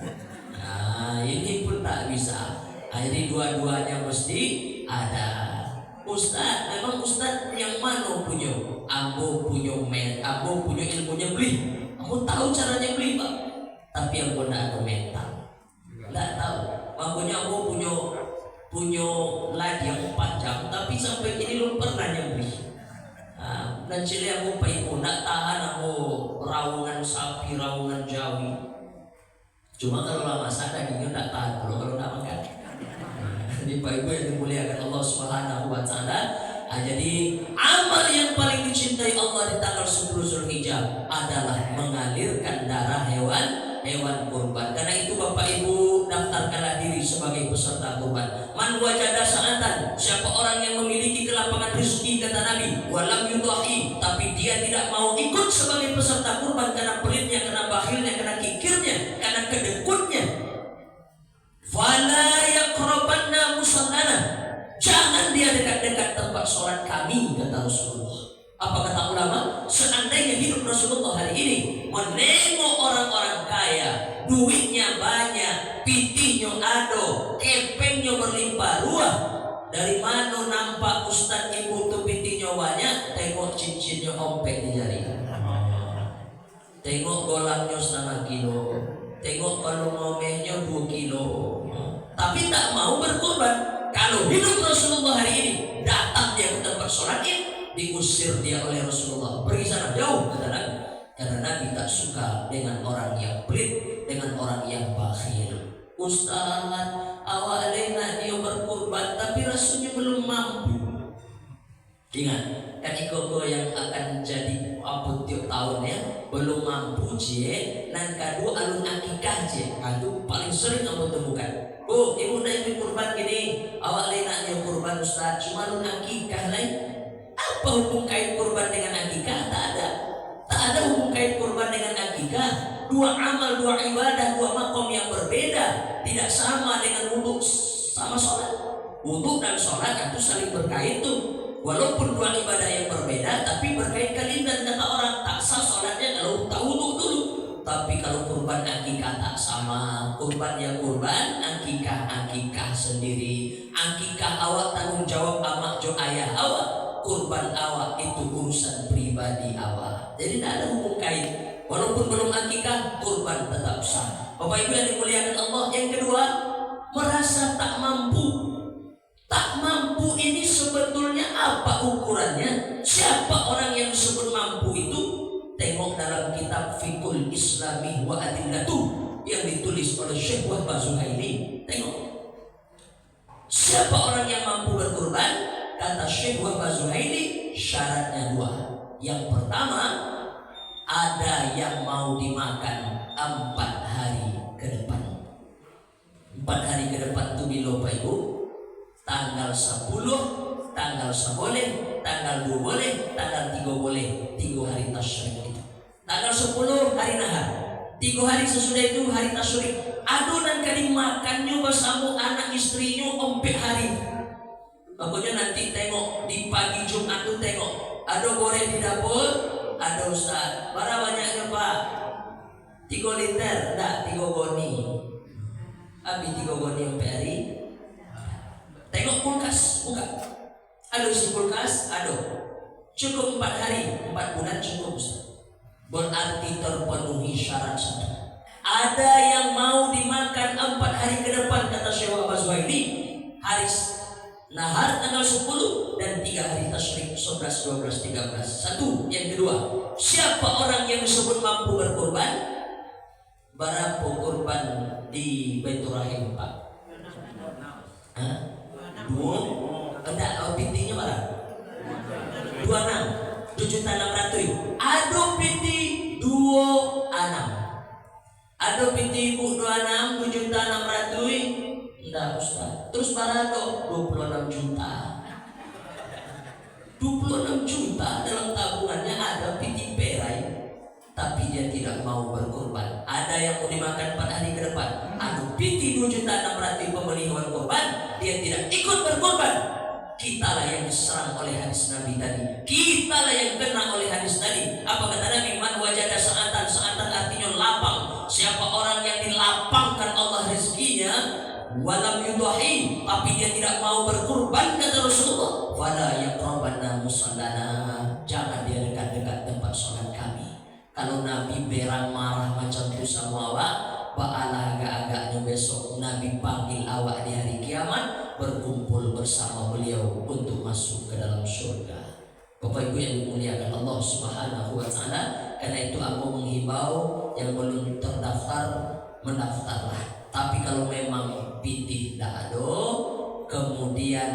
Nah ini pun tak bisa. Akhirnya dua-duanya mesti ada. Ustaz, memang Ustaz yang mana punya? Ambo punya ilmunya beli. Kamu tahu caranya beli Pak? Tapi ambo tidak ada mental. Tidak tahu. Makanya ambo punya ladang 4 jam, tapi sampai ini belum pernah nyembeli. Dan cili aku paiku nak tahan aku raungan sapi, raungan jawi. Cuma kalau lama masak dagingnya tak tahan, kalau tak makan. Jadi Pak Ibu yang dimuliakan Allah Subhanahu wa taala, jadi amal yang paling dicintai Allah di tanggal 10 Zulhijjah adalah mengalirkan darah hewan kurban. Karena itu Bapak Ibu daftarkanlah diri sebagai peserta kurban. Man wajada sa'atan, siapa orang yang memiliki kelapangan rezeki kata Nabi, walam yudahi, tapi dia tidak mau ikut sebagai peserta kurban karena pelitnya, karena bakhilnya, karena kikirnya, karena kedekutnya. Fala yaqrabanna musallana, jangan dia dekat-dekat tempat sholat kami kata Rasulullah. Apa kata ulama? Seandainya hidup Rasulullah hari ini menengok orang-orang kaya, duitnya banyak, pitihnya ado, kepengnya berlimpah ruah, dari mana nampak Ustaz ibu tuh pitihnya banyak, tengok cincinnya ompek di jari, tengok golangnya 1/2 kilo, tengok kalau ngomehnya 2 kilo, tapi tak mau berkorban. Kalau hidup Rasulullah hari ini, datang dia ke tempat sholatnya, diusir dia oleh Rasulullah, pergi sana jauh kata Nabi. Karena Nabi tak suka dengan orang yang pelit, dengan orang yang bakhil. Ustaz, awak lena dia berkorban tapi rasanya belum mampu. Ingat, kan iko yang akan jadi apa tiap tahun ya, belum mampu je, dan kado alun akikah je, itu paling sering kamu temukan. Oh, ibu dah ikut kurban gini, awak lena dia kurban Ustaz, cuma alun akikah lain. Apa hukum kait kurban dengan akikah? Tak ada. Tak ada hukum kait kurban dengan akikah. Dua amal, dua ibadah, dua makom yang berbeda. Tidak sama dengan wudhu sama sholat. Wudhu dan sholat itu saling berkait tuh. Walaupun dua ibadah yang berbeda, tapi berkait kalian. Kata orang tak sah sholatnya kalau tak wudhu dulu. Tapi kalau kurban akikah tak sama. Kurban yang kurban, akikah sendiri. Akikah awak tanggung jawab amak jo ayah awak. Kurban awak itu urusan pribadi awak. Jadi tidak ada hukum kait. Walaupun belum akikah, kurban tetap sah. Bapak Ibu yang dimuliakan Allah. Yang kedua, merasa tak mampu. Tak mampu ini sebetulnya apa ukurannya? Siapa orang yang disebut mampu itu? Tengok dalam kitab Fiqhul Islami wa Adillatuh yang ditulis oleh Syekh Wahbah Zuhaili. Tengok. Siapa orang yang mampu berkurban? Kata Syekh Wahbah Zuhaili, syaratnya 2. Yang pertama, ada yang mau dimakan 4 hari ke depan. 4 hari ke depan itu bila Bapak Ibu? Tanggal 10, tanggal 1 boleh, tanggal 2 boleh, tanggal 3 boleh. 3 hari tasyrik itu. Tanggal 10 hari nahar, 3 hari sesudah itu hari tasyrik. Adonan kali makannya bersama anak istrinya ompek hari. Pokoknya nanti tengok di pagi Jumat tuh tengok ada goreng di dapur, ada Ustaz. Berapa banyaknya Pak? 3 liter, enggak 3 goni. Habis 3 goni ompek hari. Tengok kulkas, buka. Ada isi kulkas, ada. Cukup 4 hari, 4 bulan cukup Ustaz. Berarti terpenuhi syarat 1. Ada yang mau dimakan 4 hari ke depan kata Syekh Wahbah Zuhaili, hari nahar tanggal 10 dan 3 hari tasyrik 11, 12, 13. 1. Yang kedua, siapa orang yang disebut mampu berkorban? Berapa korban di Baitur Rahim Pak? 2? Enggak, pintinya berapa? 2.600.000. Ado piti 26. Ado piti ibu 26 7.600.000. Enggak Ustaz. Terus barado 26 juta. 26 juta dalam tabungannya ada piti perai, tapi dia tidak mau berkorban. Ada yang mau dimakan 4 hari ke depan. Ado piti 2.600.000 pembeli hewan korban, dia tidak ikut berkorban. Kitalah yang diserang oleh hadis Nabi tadi. Kitalah yang kena oleh hadis tadi. Apa kata Nabi? Man wajada sa'atan. Sa'atan artinya lapang. Siapa orang yang dilapangkan Allah rezekinya, walam yudahi, tapi dia tidak mau berkurban, kata Rasulullah, fala yaqrabanna musallana, jangan dia dekat-dekat tempat sholat kami. Kalau Nabi berang marah macam itu sama awak, ba'alah agak-agaknya besok Nabi panggil awak di hari kiamat, berkumpul bersama beliau untuk masuk ke dalam surga. Bapak Ibu yang dimuliakan Allah Subhanahu wa taala, karena itu aku menghimbau yang belum terdaftar, mendaftarlah. Tapi kalau memang pitih tidak ada, kemudian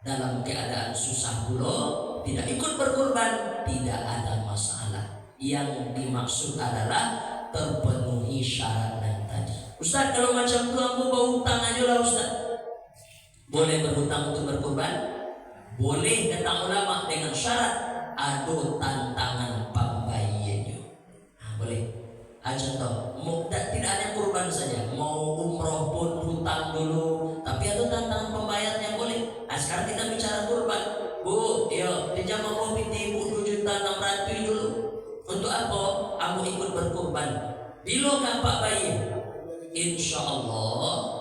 dalam keadaan susah pula tidak ikut berkorban, tidak ada masalah. Yang dimaksud adalah terpenuhi syarat yang tadi. Ustaz, kalau macam itu aku bawa hutang aja lah Ustaz. Boleh berhutang untuk berkorban? Boleh, kata ulama, dengan syarat ada tantangan pembayarannya. Boleh. Contoh, tidak ada kurban saja, mau umroh pun hutang dulu, tapi ada tantangan pembayarannya boleh. Sekarang kita bicara kurban. Bu, pinjam aku piti ibu 2.600.000 dulu. Untuk apa? Aku ikut berkurban. Bila kapak bayar? Insya Allah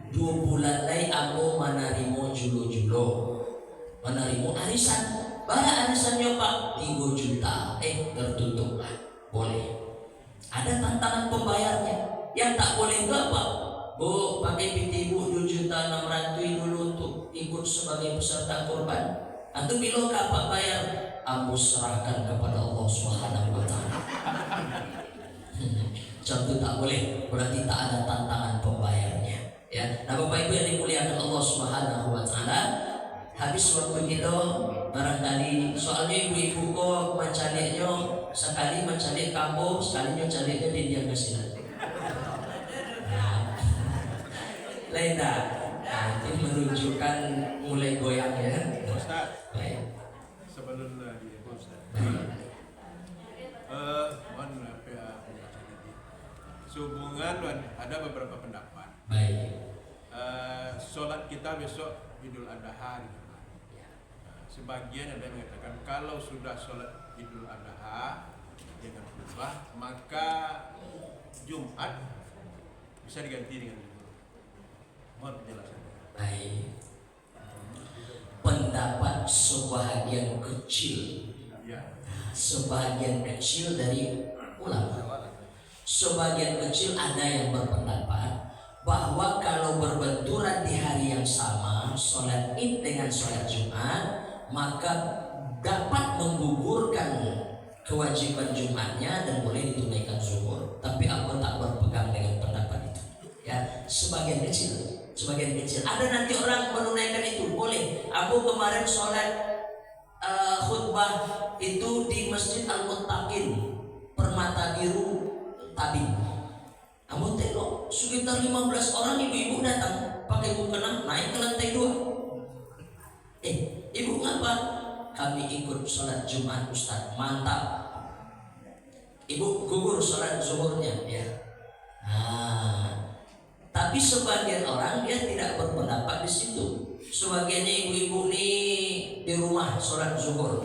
2 bulan lagi aku menarimu julo-julo, menarimu arisan. Bara arisannya Pak 3 juta. Tertutup lah. Boleh. Ada tantangan pembayarnya. Yang tak boleh itu apa? Bu, pakai piti ibu 2.600.000 dulu untuk ikut sebagai peserta korban. Atau bila kapak bayar, aku serahkan kepada Allah Subhanahu wa taala. Contoh tak boleh, berarti tak ada tantangan pembayarnya. Ya. Nah, Bapak Ibu yang dimuliakan Allah Subhanahu wa taala, habis waktu kita barangkali soalnya ibu-ibu kok mencarinya sekali mencari kampung, sekalinya carinya di dia kesinan. Lain tak? Itu menunjukkan mulai goyang ya. Ustaz, Baik. sebelum lagi Ustaz. Sehubungan ada beberapa pendapat. Baik. Sholat kita besok Idul Adha. Sebagian ada yang mengatakan kalau sudah sholat Idul Adha dengan khutbah, maka Jumat bisa diganti dengan libur. Mohon penjelasannya. Baik. Pendapat sebahagian kecil, sebahagian kecil dari ulama. Sebagian kecil ada yang berpendapat bahwa kalau berbenturan di hari yang sama, sholat Id dengan sholat Jumat, maka dapat menggugurkan kewajiban Jumatnya dan boleh ditunaikan zuhur. Tapi aku tak berpegang dengan pendapat itu. Ya, sebagian kecil. Ada nanti orang menunaikan itu boleh. Aku kemarin sholat khutbah itu di Masjid Al-Muttaqin, Permata Biru, Tabing. Kamu tengok sekitar 15 orang ibu-ibu datang pakai mukena naik ke lantai 2. Ibu ngapa? Kami ikut sholat Jumat Ustaz. Mantap. Ibu gugur sholat zuhurnya ya. Tapi sebagian orang dia tidak berpendapat di situ. Sebagiannya ibu-ibu nih di rumah sholat zuhur.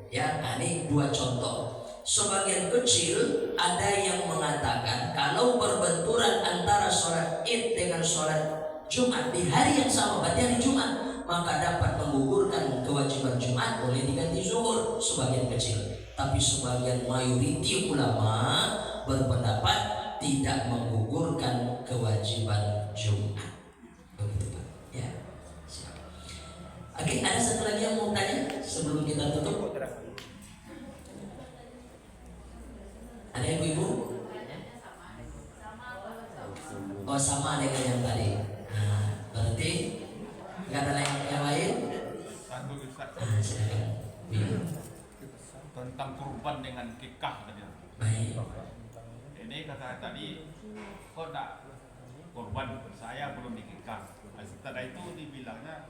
Ya, ini 2 contoh. Sebagian kecil ada yang mengatakan kalau berbenturan antara sholat Id dengan sholat Jumat di hari yang sama, berarti hari Jumat, maka dapat menggugurkan kewajiban Jumat, boleh diganti zuhur. Sebagian kecil, tapi sebagian mayoriti ulama berpendapat tidak menggugurkan kewajiban Jumat. Begitu Pak. Ya. Siap. Oke, ada satu lagi yang mau tanya sebelum kita tutup? Ada ibu-ibu? Oh, sama dengan yang tadi. Berarti nggak ada yang lain? Silakan. tentang kurban dengan kikah tadi. Baik. Ini kata tadi, kok tak kurban, saya belum dikikah. Setelah itu dibilangnya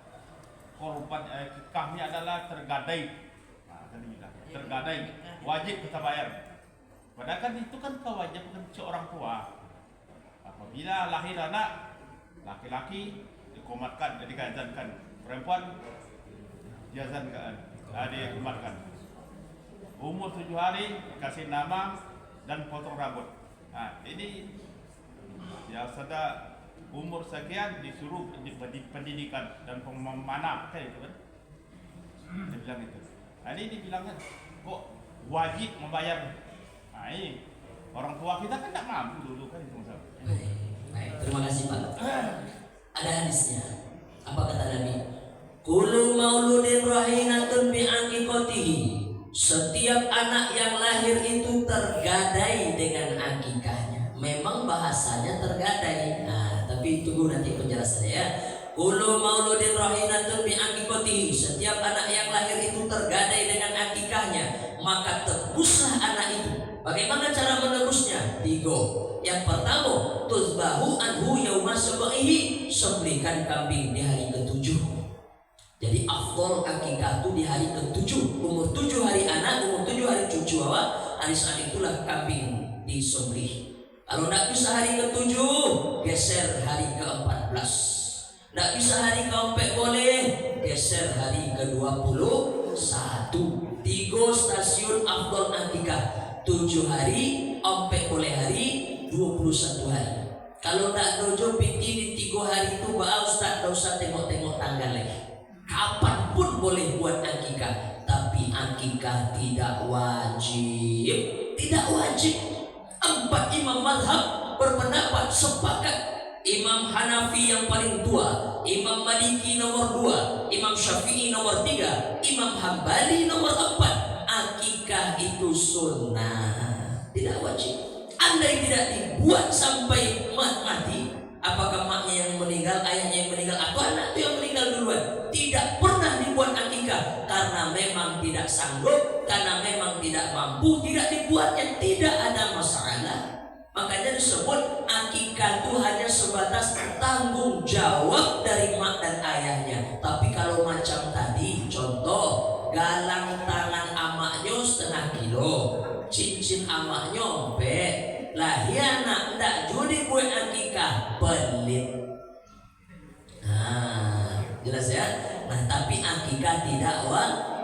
kurban kikahnya adalah tergadai. Nah, tadi bilang tergadai, wajib kita bayar. Padahal kan itu kan kewajiban seorang tua. Apabila lahir anak laki-laki dikomatkan, jadi diazankan, perempuan diazankan, dikomatkan. Umur 7 hari kasih nama dan potong rambut. Nah, ini ya sudah umur sekian disuruh pendidikan dan pemanah, kayak itu kan? Dia bilang itu. Nah, ini dibilangnya kok wajib membayar. Nah, ini orang tua kita kan tidak mampu dulu kan itu masalah. Baik, terima kasih Pak. Ada hadisnya. Apa kata Nabi? Kullu mauludin rahinatun bi aqiqatihi. Setiap anak yang lahir itu tergadai dengan akikahnya. Memang bahasanya tergadai. Nah, tapi tunggu nanti penjelasannya ya. Kullu mauludin rahinatun bi aqiqatihi. Setiap anak yang lahir itu tergadai dengan akikahnya, maka tebuslah anak itu. Bagaimana cara menebusnya? 3. Yang pertama, tuzbahu anhu yauma sab'ihi. Sembelihkan kambing di hari ke-7. Jadi afdol akikah itu di hari ke-7. Umur 7 hari anak, umur 7 hari cucu awak, hari saat itulah kambing disembelih. Kalau tidak bisa hari ke-7, geser hari ke-14. Tidak bisa hari ke-4 boleh, geser hari ke-21. 3 stasiun afdol akikah. 7 hari, 4 boleh hari, 21 hari. Kalau tidak dojo piti di 3 hari itu, Ustaz, tidak usah tengok-tengok tanggal lagi. Kapanpun boleh buat akikah, tapi akikah tidak wajib. Tidak wajib. 4 imam mazhab berpendapat sepakat. Imam Hanafi yang paling tua, Imam Maliki nomor 2, Imam Syafi'i nomor 3, Imam Hambali nomor 4. Akikah itu sunnah, tidak wajib. Andai tidak dibuat sampai mak mati, apakah maknya yang meninggal, ayahnya yang meninggal, atau anak itu yang meninggal duluan, tidak pernah dibuat akikah karena memang tidak sanggup, karena memang tidak mampu, tidak dibuatnya, tidak ada masalah. Makanya disebut akikah itu hanya sebatas tanggung jawab dari mak dan ayahnya. Tapi kalau macam tadi, contoh galang tangan amaknya setengah kilo, cincin amaknya bek, lah ya nak ndak judi buat akikah, pelit. Nah, jelas ya. Nah, tapi akikah tidak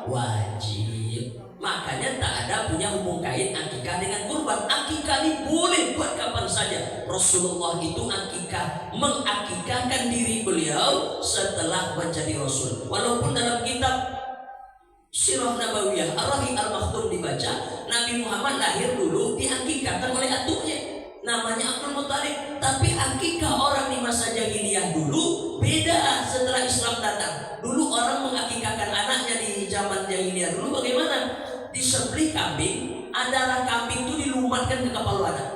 wajib. Makanya tak ada punya hubung kait akikah dengan kurban. Akikah ini boleh buat kapan saja. Rasulullah itu akikah, mengakikahkan diri beliau setelah menjadi Rasul. Walaupun dalam kitab Sirah Nabawiyah Ar-Rahi Al-Maktum dibaca, Nabi Muhammad lahir dulu diakikahkan oleh atuknya, namanya Abdul Muttalib. Tapi akikah orang di masa jahiliyah dulu beda setelah Islam datang. Dulu orang mengakikahkan anaknya di zaman jahiliyah dulu bagaimana? Disembelih kambing, adalah kambing itu dilumatkan ke kepala anak.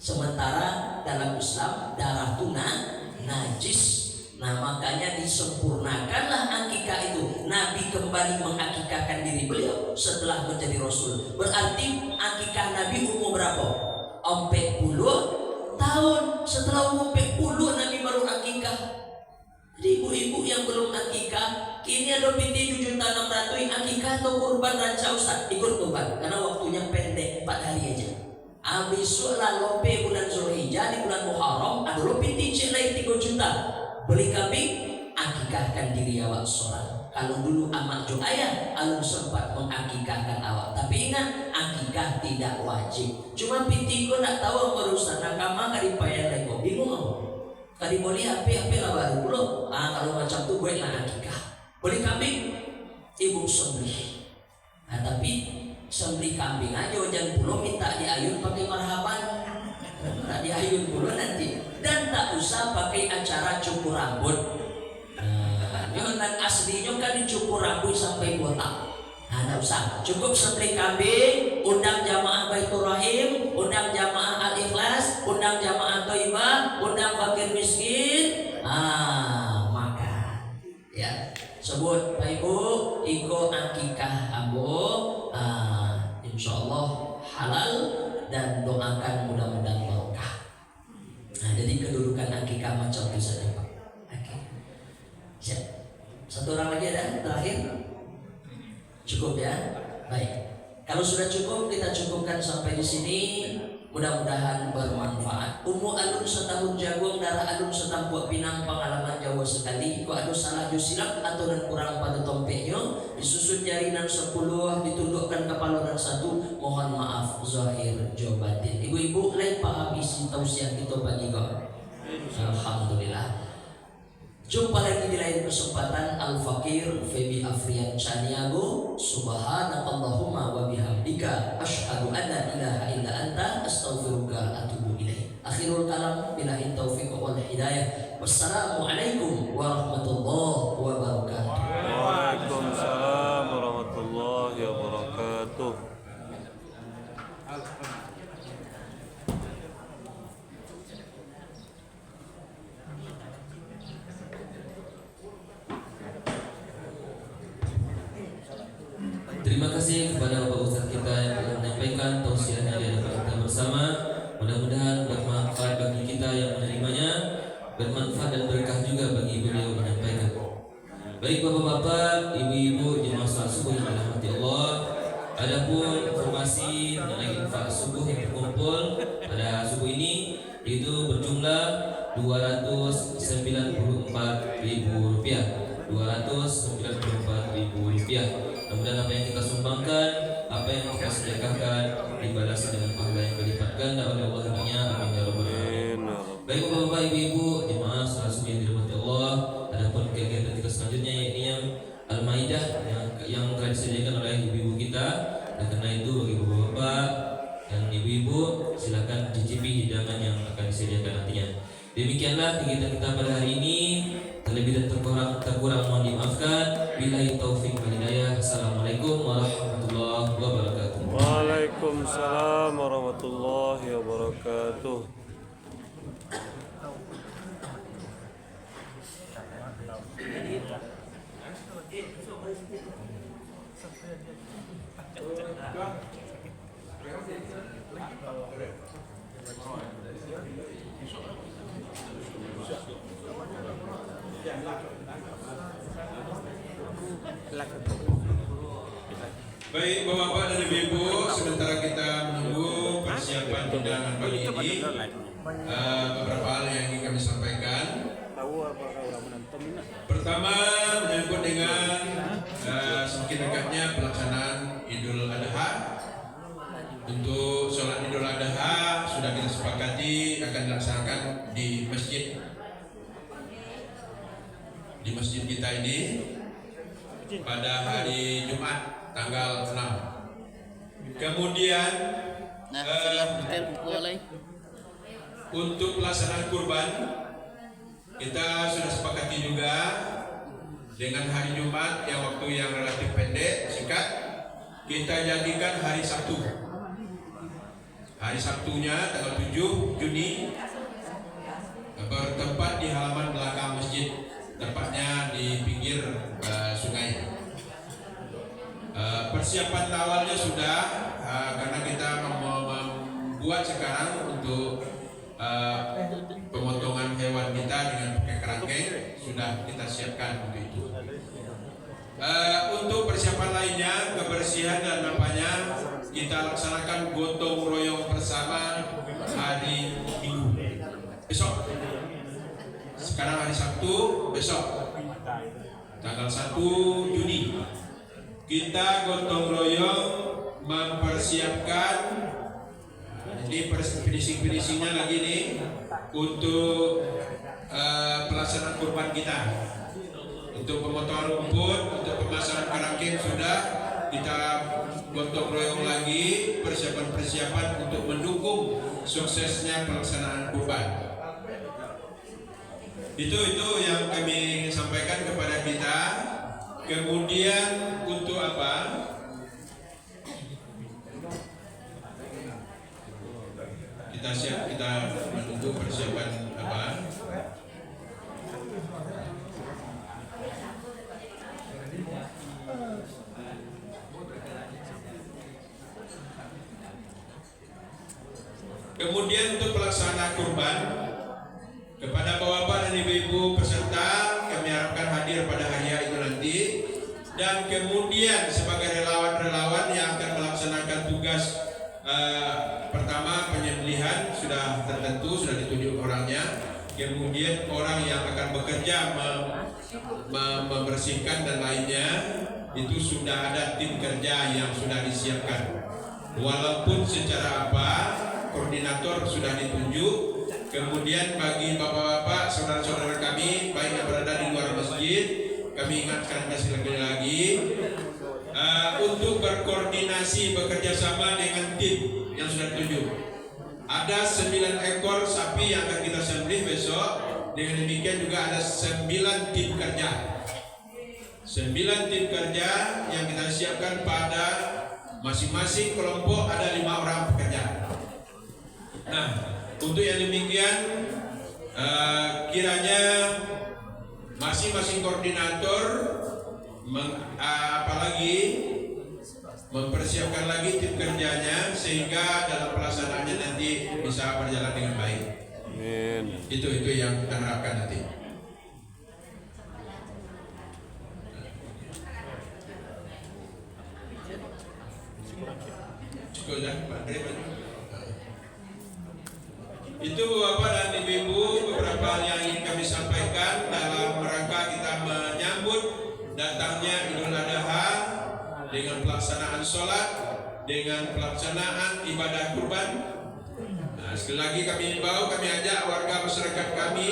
Sementara dalam Islam darah itu najis. Nah, makanya disempurnakanlah akikah itu. Nabi kembali mengakikahkan diri beliau setelah menjadi Rasul. Berarti akikah Nabi umur berapa? 40 tahun. Setelah umur 40 Nabi baru akikah. Jadi ibu-ibu yang belum akikah, kini ada binti 7.600 akikah atau kurban ranca Ustaz, ikut kurban karena waktunya pendek 4 hari aja. Abis lope bulan Zulhijjah, di bulan Muharram ada lo binti cek lain 3 juta. Beli kambing, akikahkan diri awak sholat. Kalau dulu amak jo ayah, alun sempat mengakikahkan awak. Tapi ingat, akikah tidak wajib. Cuma binti ko nak tahu baru Ustaz, nakama kali payah lagi kok bingung aku. Kali boleh HP lah baru bro. Kalau macam tu gue lah akikah. Beli kambing, ibu sembelih. Nah, tapi sembelih kambing aja jangan pulau minta diayun pakai marhaban. Nah, diayun pulau nanti. Dan tak usah pakai acara cukur rambut. Dan aslinya kan dicukur rambut sampai botak. Nah, tak usah. Cukup sembelih kambing, undang jamaah Baitur Rahim, undang jamaah Al-Ikhlas, undang jamaah Thaibah, undang fakir miskin. Makan. Ya. Sebut Pak Ibu, iko akikah ambo Satu orang lagi ada terakhir? Cukup ya? Baik. Kalau sudah cukup, kita cukupkan sampai di sini. Mudah-mudahan bermanfaat. Ummu alun setahun jagung, darah alun setampuak pinang, pengalaman Jawa sekali. Kau ada salah silap atau dan kurang pada tompeknya, disusun jarinan 10, ditundukkan kepala dan 1. Mohon maaf zahir jawabatin. Ibu-ibu lain paham isi tausiah kita pagi kau. Alhamdulillah. Jumpa lagi di lain kesempatan. Al-Fakir Febi Afrian Chaniago. Subhanakallahumma wa bihamdika asyhadu an la ilaha illa anta astaghfiruka atubu ilaik. Akhirul kalam billahi taufiq wal hidayah. Wassalamualaikum warahmatullahi wabarakatuh. Waalaikumsalam warahmatullahi wabarakatuh. Terima kasih kepada Bapak Ustaz kita yang telah menyampaikan tausiahnya di hadapan kita bersama. Mudah-mudahan bermanfaat bagi kita yang menerimanya, bermanfaat dan berkah juga bagi beliau menyampaikan. Baik Bapak-bapak, Ibu-ibu jemaah salat subuh yang dirahmati Allah. Adapun informasi mengenai infak subuh yang terkumpul pada subuh ini itu berjumlah Rp294.000. Rp294.000. Mudah-mudahan apa yang kita sumbangkan, apa yang kita sedekahkan dibalasi dengan pahala yang berlipat ganda oleh Allah Ta'ala. Amin ya rabbal alamin. Baik Bapak-bapak, Ibu-ibu, jemaah salat subuh yang dirahmati Allah. Adapun kegiatan kita selanjutnya yaitu yang Al-Maidah yang telah disediakan oleh ibu-ibu kita. Dan karena itu bagi Bapak-bapak dan Ibu-ibu silakan cicipi hidangan yang akan disediakan nantinya. Demikianlah kegiatan kita pada hari ini. Terlebih dan terkurang mohon dimaafkan. Billahi taufik wal hidayah. Assalamualaikum warahmatullahi wabarakatuh. Waalaikumsalam warahmatullahi wabarakatuh. Baik Bapak-bapak dan Ibu-ibu, sementara kita menunggu persiapan undangan pagi ini, beberapa hal yang ingin kami sampaikan. Pertama, menyangkut dengan semakin dekatnya pelaksanaan Idul Adha. Untuk sholat Idul Adha sudah kita sepakati akan dilaksanakan di masjid kita ini pada hari Jumat tanggal 6. Kemudian untuk pelaksanaan kurban kita sudah sepakati juga dengan hari Jumat yang waktu yang relatif pendek, singkat, kita jadikan hari Sabtu. Hari Sabtunya tanggal 7 Juni bertempat di halaman belakang masjid, tepatnya di pinggir sungai. Persiapan awalnya sudah karena kita membuat sekarang untuk pemotongan hewan kita dengan pakai kerangkeng sudah kita siapkan untuk itu. Untuk persiapan lainnya, kebersihan dan nampaknya kita laksanakan gotong royong bersama hari Minggu besok. Sekarang hari Sabtu, besok tanggal 1 Juni kita gotong royong mempersiapkan. Ini finishing-finishingnya lagi nih untuk pelaksanaan kurban kita. Untuk pemotongan rumput, untuk pemasangan kerangkeng sudah kita gotong royong lagi, persiapan-persiapan untuk mendukung suksesnya pelaksanaan kurban. Itu yang kami sampaikan kepada kita. Kemudian untuk apa? Kita menunggu persiapan apa? Kemudian untuk pelaksana kurban, kepada bapak dan ibu-ibu peserta kami harapkan hadir pada hari itu nanti. dan kemudian sebagai relawan-relawan yang akan melaksanakan tugas pertama penyembelihan sudah tertentu, sudah ditunjuk orangnya. Kemudian orang yang akan bekerja membersihkan dan lainnya itu sudah ada tim kerja yang sudah disiapkan. Walaupun secara apa koordinator sudah ditunjuk. Kemudian bagi bapak-bapak, saudara-saudara kami baik yang berada di luar masjid, kami ingatkan sekali lagi untuk berkoordinasi bekerja sama dengan tim yang sudah ditunjuk. Ada 9 ekor sapi yang akan kita sembelih besok. Dengan demikian juga ada 9 tim kerja. 9 tim kerja yang kita siapkan pada masing-masing kelompok ada 5 orang pekerja. Nah, untuk yang demikian kiranya masing-masing koordinator apalagi mempersiapkan lagi tim kerjanya sehingga dalam pelaksanaannya nanti bisa berjalan dengan baik. Amin. Itu yang kita harapkan nanti. Cukup dah, Pak. Itu Bapak dan Ibu beberapa hal yang ingin kami sampaikan dalam rangka kita menyambut datangnya Idul Adha dengan pelaksanaan sholat, dengan pelaksanaan ibadah kurban. Nah, sekali lagi kami himbau, kami ajak warga masyarakat kami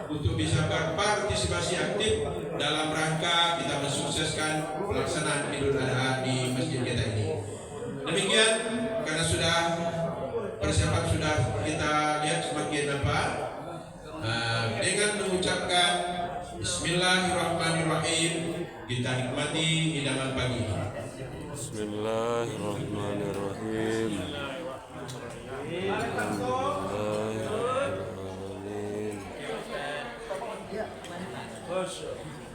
untuk bisa berpartisipasi aktif dalam rangka kita mensukseskan pelaksanaan Idul Adha di masjid kita ini. Demikian, karena persiapan sudah kita lihat semakin apa, dengan mengucapkan Bismillahirrahmanirrahim, kita nikmati hidangan pagi. Bismillahirrahmanirrahim. Alhamdulillahirrahmanirrahim.